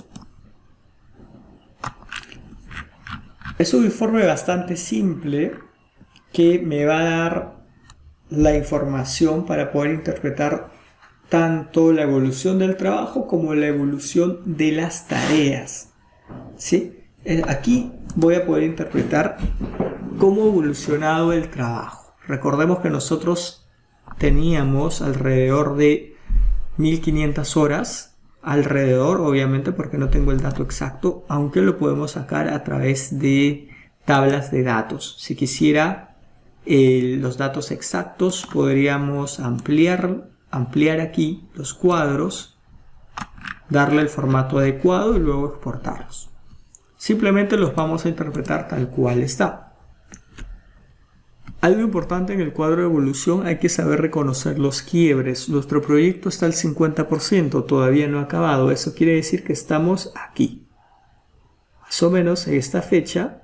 Es un informe bastante simple que me va a dar la información para poder interpretar tanto la evolución del trabajo como la evolución de las tareas. ¿Sí? Aquí voy a poder interpretar cómo ha evolucionado el trabajo. Recordemos que nosotros teníamos alrededor de 1500 horas. Alrededor, obviamente, porque no tengo el dato exacto, aunque lo podemos sacar a través de tablas de datos. Si quisiera los datos exactos, podríamos ampliar aquí los cuadros, darle el formato adecuado y luego exportarlos. Simplemente los vamos a interpretar tal cual está. Algo importante en el cuadro de evolución, hay que saber reconocer los quiebres. Nuestro proyecto está al 50%, todavía no ha acabado. Eso quiere decir que estamos aquí, más o menos en esta fecha,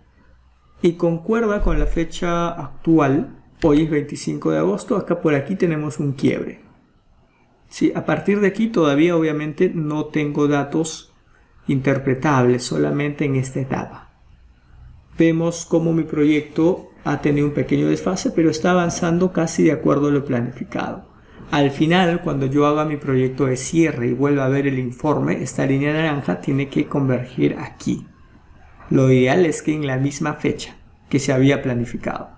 y concuerda con la fecha actual. Hoy es 25 de agosto, acá por aquí tenemos un quiebre. Sí, a partir de aquí todavía obviamente no tengo datos interpretables, solamente en esta etapa. Vemos cómo mi proyecto ha tenido un pequeño desfase, pero está avanzando casi de acuerdo a lo planificado. Al final, cuando yo haga mi proyecto de cierre y vuelva a ver el informe, esta línea naranja tiene que converger aquí. Lo ideal es que en la misma fecha que se había planificado.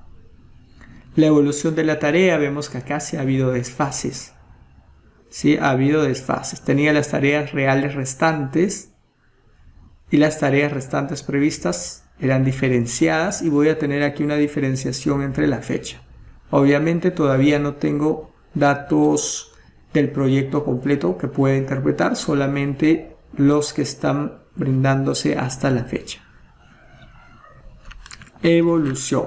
La evolución de la tarea, vemos que acá sí ha habido desfases. Sí, ha habido desfases. Tenía las tareas reales restantes y las tareas restantes previstas eran diferenciadas, y voy a tener aquí una diferenciación entre la fecha. Obviamente todavía no tengo datos del proyecto completo que pueda interpretar, solamente los que están brindándose hasta la fecha. Evolución.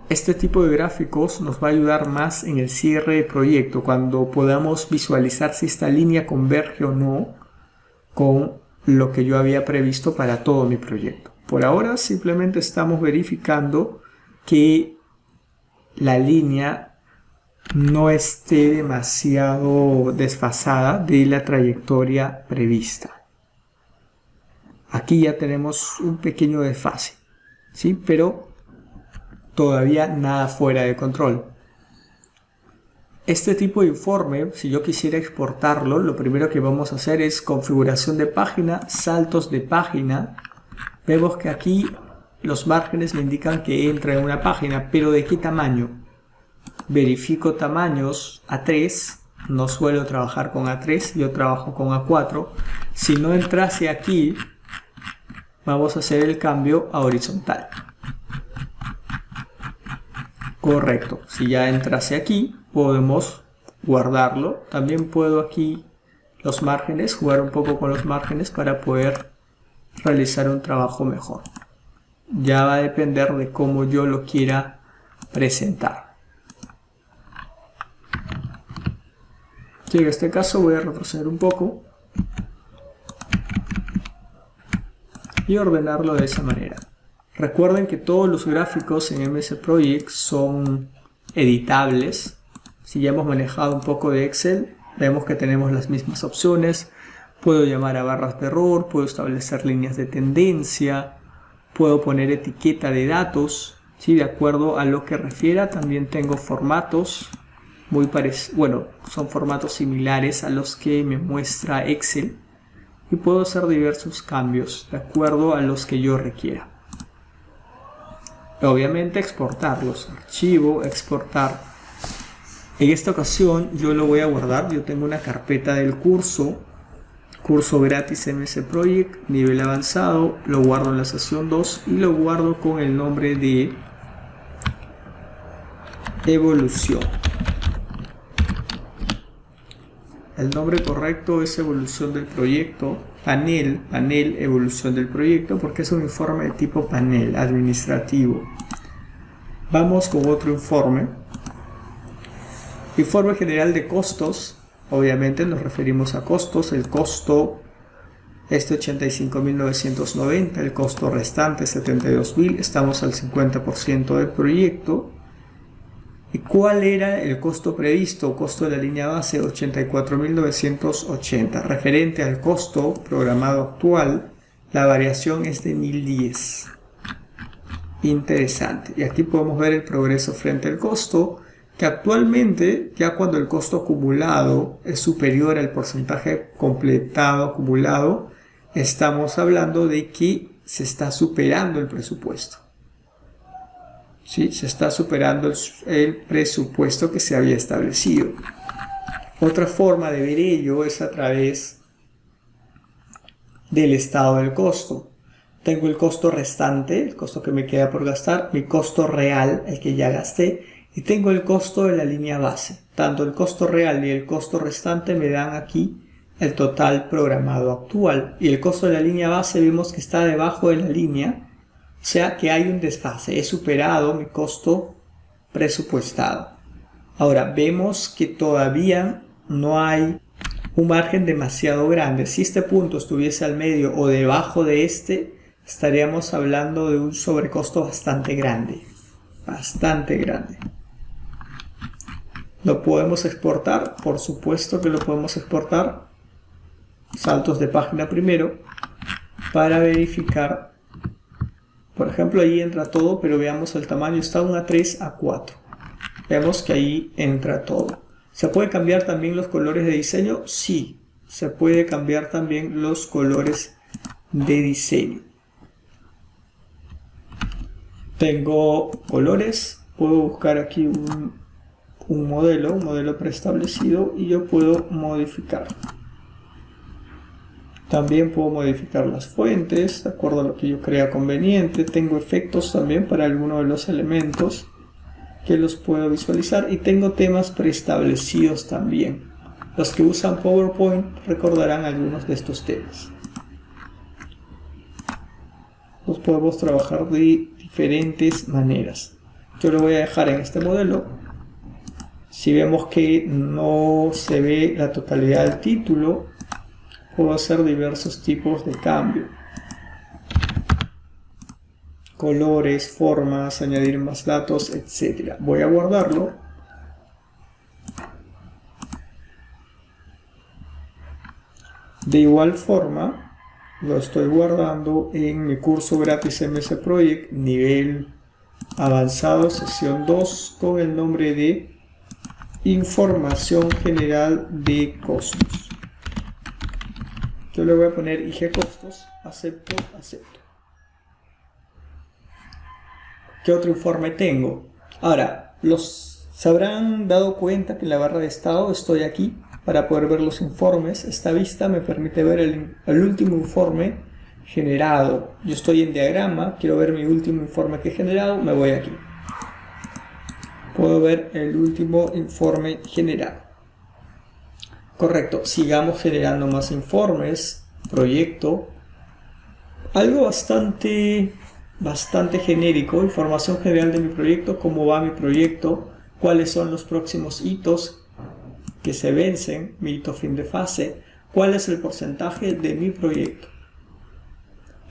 Este tipo de gráficos nos va a ayudar más en el cierre de proyecto, cuando podamos visualizar si esta línea converge o no con lo que yo había previsto para todo mi proyecto. Por ahora simplemente estamos verificando que la línea no esté demasiado desfasada de la trayectoria prevista. Aquí ya tenemos un pequeño desfase, ¿sí? Pero todavía nada fuera de control. Este tipo de informe, si yo quisiera exportarlo, lo primero que vamos a hacer es configuración de página, saltos de página. Vemos que aquí los márgenes me indican que entra en una página, pero ¿de qué tamaño? Verifico tamaños A3, no suelo trabajar con A3, yo trabajo con A4. Si no entrase aquí, vamos a hacer el cambio a horizontal. Correcto, si ya entrase aquí, podemos guardarlo. También puedo aquí los márgenes, jugar un poco con los márgenes para poder realizar un trabajo mejor. Ya va a depender de cómo yo lo quiera presentar. Sí, en este caso voy a retroceder un poco y ordenarlo de esa manera. Recuerden que todos los gráficos en MS Project son editables. Si ya hemos manejado un poco de Excel, vemos que tenemos las mismas opciones. Puedo llamar a barras de error, puedo establecer líneas de tendencia, puedo poner etiqueta de datos, ¿sí? De acuerdo a lo que refiera. También tengo formatos muy parecidos, bueno, son formatos similares a los que me muestra Excel, y puedo hacer diversos cambios de acuerdo a los que yo requiera. Obviamente exportarlos, archivo, exportar. En esta ocasión yo lo voy a guardar, yo tengo una carpeta del curso gratis MS Project, nivel avanzado, lo guardo en la sesión 2 y lo guardo con el nombre de evolución. el nombre correcto es evolución del proyecto, panel, evolución del proyecto, porque es un informe de tipo panel administrativo. Vamos con otro informe. Informe general de costos. Obviamente nos referimos a costos. El costo, 85.990, el costo restante 72.000, estamos al 50% del proyecto. ¿Y cuál era el costo previsto? Costo de la línea base 84.980. Referente al costo programado actual, la variación es de 1.010. Interesante. Y aquí podemos ver el progreso frente al costo, que actualmente, ya cuando el costo acumulado es superior al porcentaje completado acumulado, estamos hablando de que se está superando el presupuesto. ¿Sí? Se está superando el presupuesto que se había establecido. Otra forma de ver ello es a través del estado del costo. Tengo el costo restante, el costo que me queda por gastar, mi costo real, el que ya gasté, y tengo el costo de la línea base. Tanto el costo real y el costo restante me dan aquí el total programado actual. Y el costo de la línea base vemos que está debajo de la línea, o sea que hay un desfase. He superado mi costo presupuestado. Ahora vemos que todavía no hay un margen demasiado grande. Si este punto estuviese al medio o debajo de este, estaríamos hablando de un sobrecosto bastante grande. Bastante grande. ¿Lo podemos exportar? Por supuesto que lo podemos exportar. Saltos de página primero para verificar. Por ejemplo, ahí entra todo, pero veamos el tamaño. Está un A3, A4. Vemos que ahí entra todo. ¿Se puede cambiar también los colores de diseño? Sí, se puede cambiar también los colores de diseño. Tengo colores. Puedo buscar aquí un modelo preestablecido y yo puedo modificar. También puedo modificar las fuentes de acuerdo a lo que yo crea conveniente. Tengo efectos también para algunos de los elementos que los puedo visualizar y tengo temas preestablecidos también. Los que usan PowerPoint recordarán algunos de estos temas. Los podemos trabajar de diferentes maneras. Yo lo voy a dejar en este modelo. Si vemos que no se ve la totalidad del título, puedo hacer diversos tipos de cambio. Colores, formas, añadir más datos, etc. Voy a guardarlo. De igual forma, lo estoy guardando en mi curso gratis MS Project, nivel avanzado, sesión 2, con el nombre de Información General de Costos. Yo le voy a poner IG Costos, acepto, acepto. ¿Qué otro informe tengo? Ahora, se habrán dado cuenta que en la barra de estado estoy aquí para poder ver los informes. Esta vista me permite ver el último informe generado. Yo estoy en diagrama, quiero ver mi último informe que he generado, me voy aquí. Puedo ver el último informe generado. Correcto, sigamos generando más informes, proyecto. Algo bastante genérico, información general de mi proyecto, cómo va mi proyecto, cuáles son los próximos hitos que se vencen, mi hito fin de fase, cuál es el porcentaje de mi proyecto.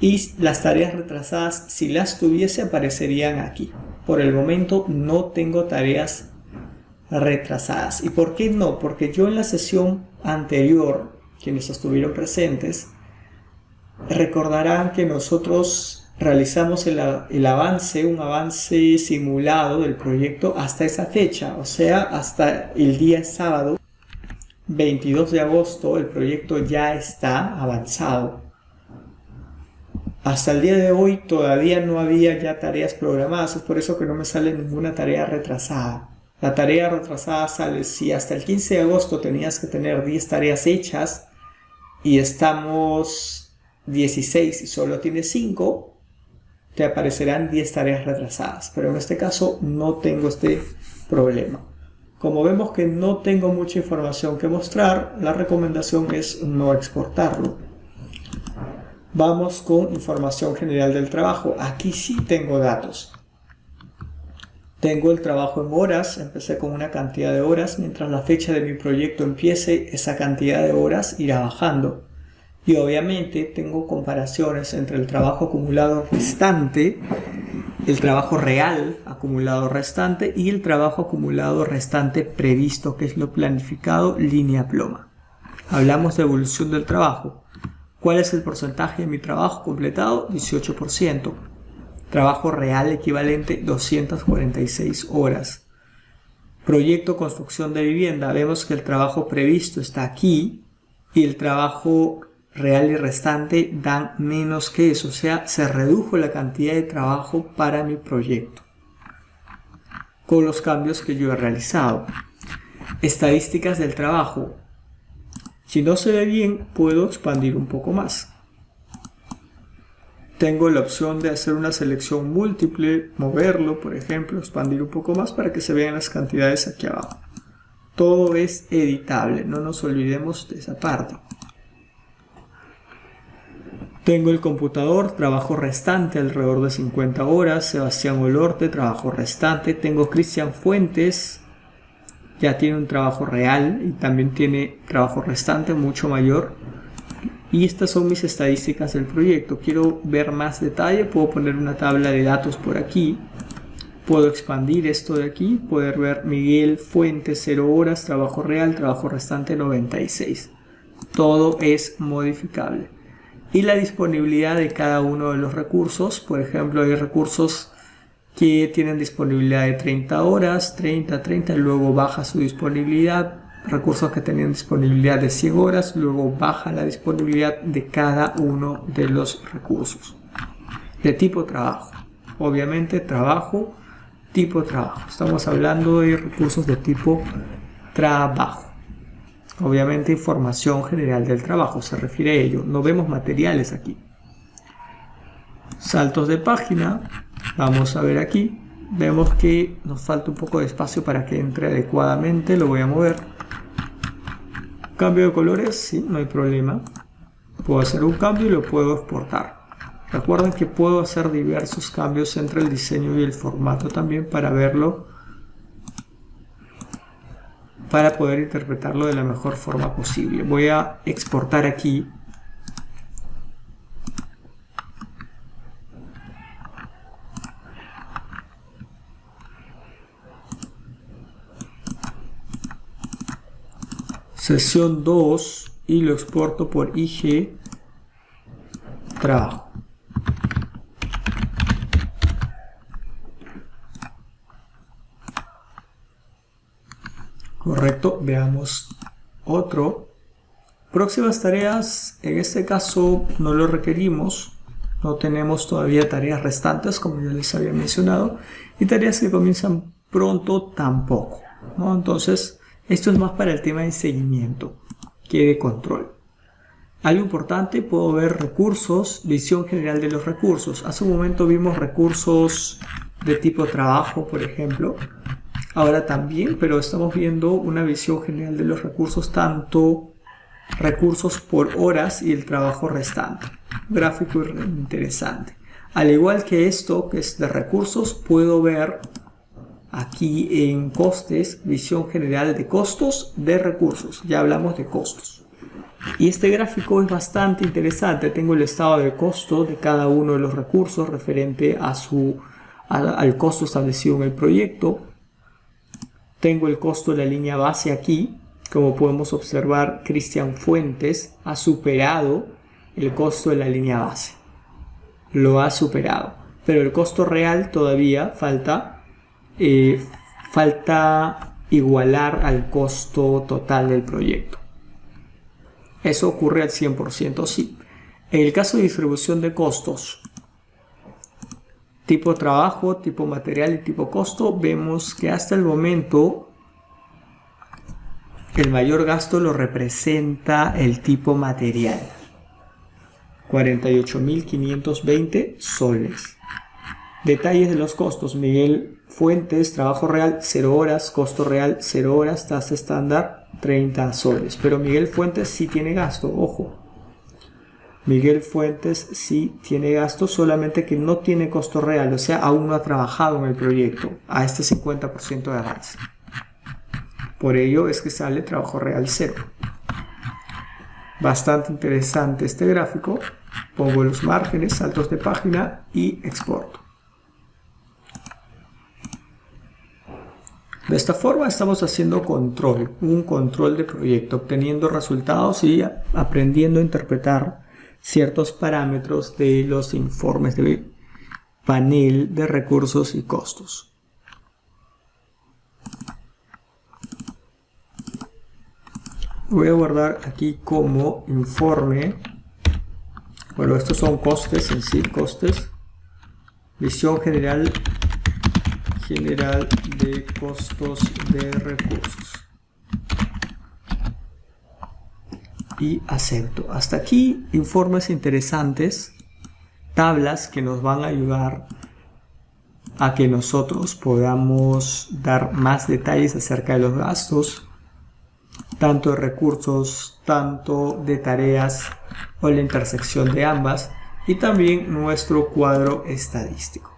Y las tareas retrasadas, si las tuviese, aparecerían aquí. Por el momento no tengo tareas retrasadas. ¿Y por qué no? Porque yo en la sesión anterior, quienes estuvieron presentes, recordarán que nosotros realizamos un avance simulado del proyecto hasta esa fecha, o sea, hasta el día sábado 22 de agosto el proyecto ya está avanzado. Hasta el día de hoy todavía no había ya tareas programadas, es por eso que no me sale ninguna tarea retrasada. La tarea retrasada sale si hasta el 15 de agosto tenías que tener 10 tareas hechas y estamos 16 y solo tienes 5, te aparecerán 10 tareas retrasadas, pero en este caso no tengo este problema. Como vemos que no tengo mucha información que mostrar, la recomendación es no exportarlo. Vamos con información general del trabajo. Aquí sí tengo datos. Tengo el trabajo en horas, empecé con una cantidad de horas. Mientras la fecha de mi proyecto empiece, esa cantidad de horas irá bajando. Y obviamente tengo comparaciones entre el trabajo acumulado restante, el trabajo real acumulado restante y el trabajo acumulado restante previsto, que es lo planificado línea ploma. Hablamos de evolución del trabajo. ¿Cuál es el porcentaje de mi trabajo completado? 18%. Trabajo real equivalente 246 horas. Proyecto construcción de vivienda. Vemos que el trabajo previsto está aquí y el trabajo real y restante dan menos que eso, o sea, se redujo la cantidad de trabajo para mi proyecto con los cambios que yo he realizado. Estadísticas del trabajo. Si no se ve bien, puedo expandir un poco más. Tengo la opción de hacer una selección múltiple, moverlo, por ejemplo, expandir un poco más para que se vean las cantidades aquí abajo. Todo es editable, no nos olvidemos de esa parte. Tengo el computador, trabajo restante alrededor de 50 horas, Sebastián Olorte, trabajo restante, tengo Cristian Fuentes, ya tiene un trabajo real y también tiene trabajo restante mucho mayor. Y estas son mis estadísticas del proyecto. Quiero ver más detalle, puedo poner una tabla de datos por aquí, puedo expandir esto de aquí, poder ver Miguel Fuentes 0 horas, trabajo real, trabajo restante 96. Todo es modificable. Y la disponibilidad de cada uno de los recursos. Por ejemplo, hay recursos que tienen disponibilidad de 30 horas, 30, luego baja su disponibilidad. Recursos que tenían disponibilidad de 100 horas, luego baja la disponibilidad de cada uno de los recursos. De tipo trabajo. Obviamente trabajo, tipo trabajo. Estamos hablando de recursos de tipo trabajo. Obviamente información general del trabajo se refiere a ello. No vemos materiales aquí. Saltos de página. Vamos a ver aquí. Vemos que nos falta un poco de espacio para que entre adecuadamente. Lo voy a mover. Cambio de colores. Sí, no hay problema. Puedo hacer un cambio y lo puedo exportar. Recuerden que puedo hacer diversos cambios entre el diseño y el formato también para verlo, para poder interpretarlo de la mejor forma posible. Voy a exportar aquí. Sesión 2 y lo exporto por IG trabajo. Correcto, veamos otro. Próximas tareas, en este caso no lo requerimos, no tenemos todavía tareas restantes como ya les había mencionado, y tareas que comienzan pronto tampoco, ¿no? Entonces, esto es más para el tema de seguimiento que de control. Algo importante, puedo ver recursos, visión general de los recursos. Hace un momento vimos recursos de tipo trabajo, por ejemplo. Ahora también, pero estamos viendo una visión general de los recursos, tanto recursos por horas y el trabajo restante. Gráfico interesante. Al igual que esto, que es de recursos, puedo ver aquí en costes, visión general de costos de recursos. Ya hablamos de costos. Y este gráfico es bastante interesante. Tengo el estado de costo de cada uno de los recursos referente a al costo establecido en el proyecto. Tengo el costo de la línea base aquí. Como podemos observar, Cristian Fuentes ha superado el costo de la línea base. Lo ha superado. Pero el costo real todavía falta igualar al costo total del proyecto. Eso ocurre al 100%, sí. En el caso de distribución de costos, tipo trabajo, tipo material y tipo costo, vemos que hasta el momento el mayor gasto lo representa el tipo material. 48.520 soles. Detalles de los costos. Miguel Fuentes, trabajo real 0 horas, costo real 0 horas, tasa estándar 30 soles. Pero Miguel Fuentes sí tiene gasto, ojo. Miguel Fuentes sí tiene gasto, solamente que no tiene costo real, o sea, aún no ha trabajado en el proyecto a este 50% de avance. Por ello es que sale trabajo real 0. Bastante interesante este gráfico. Pongo los márgenes, saltos de página y exporto. De esta forma estamos haciendo control, un control de proyecto, obteniendo resultados y aprendiendo a interpretar ciertos parámetros de los informes de panel de recursos y costos. Voy a guardar aquí como informe. Bueno, estos son costes en sí, costes. Visión general de costos de recursos. Y acepto. Hasta aquí informes interesantes, tablas que nos van a ayudar a que nosotros podamos dar más detalles acerca de los gastos, tanto de recursos, tanto de tareas o la intersección de ambas, y también nuestro cuadro estadístico.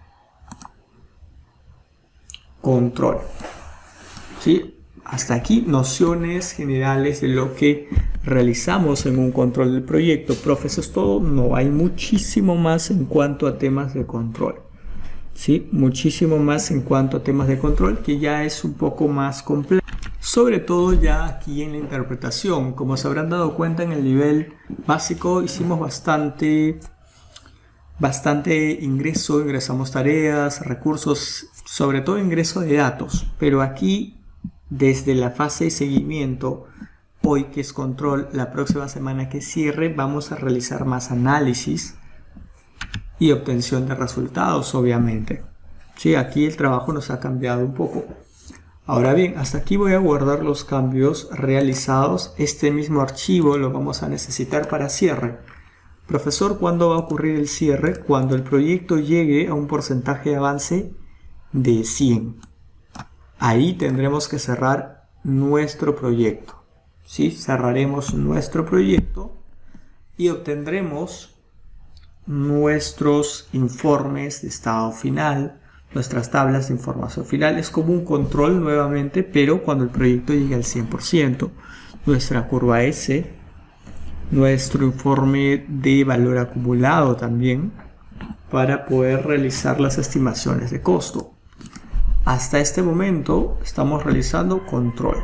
Control. ¿Sí? Hasta aquí nociones generales de lo que realizamos en un control del proyecto. Profe, eso es todo. No, hay muchísimo más en cuanto a temas de control. ¿Sí? Muchísimo más en cuanto a temas de control, que ya es un poco más complejo. Sobre todo ya aquí en la interpretación. Como se habrán dado cuenta, en el nivel básico hicimos bastante ingreso, ingresamos tareas, recursos, sobre todo ingreso de datos. Pero aquí, desde la fase de seguimiento, hoy que es control, la próxima semana que cierre, vamos a realizar más análisis y obtención de resultados, obviamente. Sí, aquí el trabajo nos ha cambiado un poco. Ahora bien, hasta aquí voy a guardar los cambios realizados. Este mismo archivo lo vamos a necesitar para cierre. Profesor, ¿cuándo va a ocurrir el cierre? Cuando el proyecto llegue a un porcentaje de avance de 100. Ahí tendremos que cerrar nuestro proyecto. ¿Sí? Cerraremos nuestro proyecto y obtendremos nuestros informes de estado final, nuestras tablas de información final. Es como un control nuevamente, pero cuando el proyecto llegue al 100%. Nuestra curva S, nuestro informe de valor acumulado también, para poder realizar las estimaciones de costo. Hasta este momento estamos realizando control.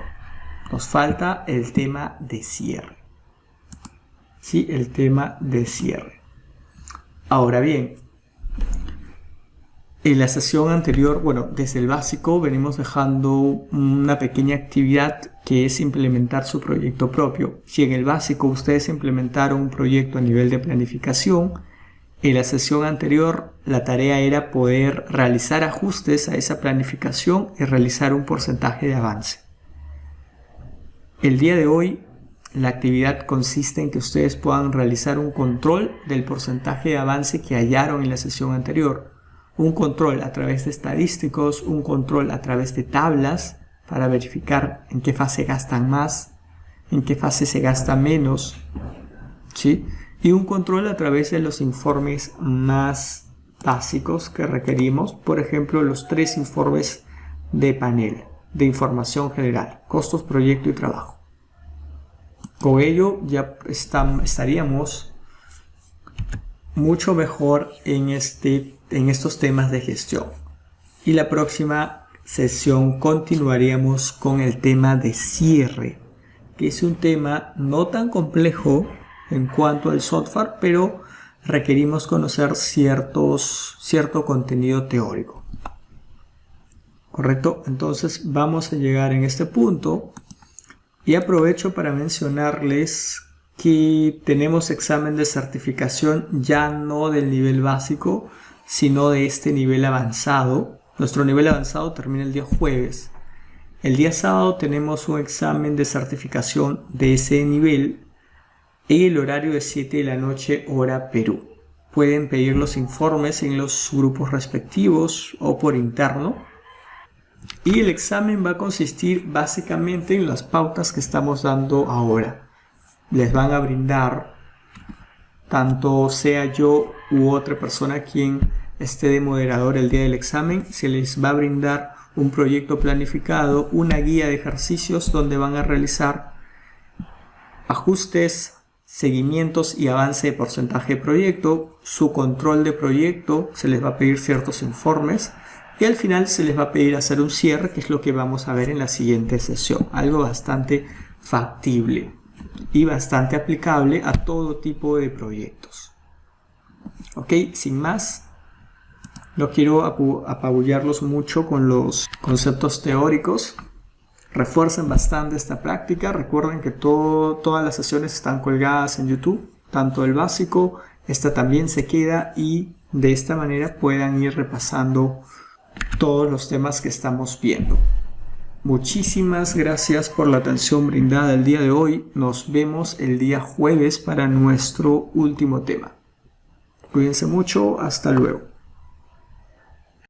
Nos falta el tema de cierre. Sí, el tema de cierre. Ahora bien, en la sesión anterior, bueno, desde el básico venimos dejando una pequeña actividad que es implementar su proyecto propio. Si en el básico ustedes implementaron un proyecto a nivel de planificación, en la sesión anterior la tarea era poder realizar ajustes a esa planificación y realizar un porcentaje de avance. El día de hoy la actividad consiste en que ustedes puedan realizar un control del porcentaje de avance que hallaron en la sesión anterior. Un control a través de estadísticos, un control a través de tablas para verificar en qué fase gastan más, en qué fase se gasta menos, ¿sí? Y un control a través de los informes más básicos que requerimos, por ejemplo, los 3 informes de panel de información general, costos, proyecto y trabajo. Con ello ya estaríamos mucho mejor en estos temas de gestión. Y la próxima sesión continuaríamos con el tema de cierre, que es un tema no tan complejo en cuanto al software, pero requerimos conocer cierto contenido teórico. ¿Correcto? Entonces vamos a llegar en este punto y aprovecho para mencionarles que tenemos examen de certificación ya no del nivel básico, sino de este nivel avanzado. Nuestro nivel avanzado termina el día jueves. El día sábado tenemos un examen de certificación de ese nivel en el horario de 7 de la noche, hora Perú. Pueden pedir los informes en los grupos respectivos o por interno. Y el examen va a consistir básicamente en las pautas que estamos dando ahora. Les van a brindar, tanto sea yo u otra persona quien esté de moderador el día del examen, se les va a brindar un proyecto planificado, una guía de ejercicios donde van a realizar ajustes, seguimientos y avance de porcentaje de proyecto, su control de proyecto, se les va a pedir ciertos informes y al final se les va a pedir hacer un cierre, que es lo que vamos a ver en la siguiente sesión. Algo bastante factible y bastante aplicable a todo tipo de proyectos. Ok, sin más, no quiero apabullarlos mucho con los conceptos teóricos. Refuercen bastante esta práctica. Recuerden que todas las sesiones están colgadas en YouTube, tanto el básico, esta también se queda, y de esta manera puedan ir repasando todos los temas que estamos viendo. Muchísimas gracias por la atención brindada el día de hoy. Nos vemos el día jueves para nuestro último tema. Cuídense mucho. Hasta luego.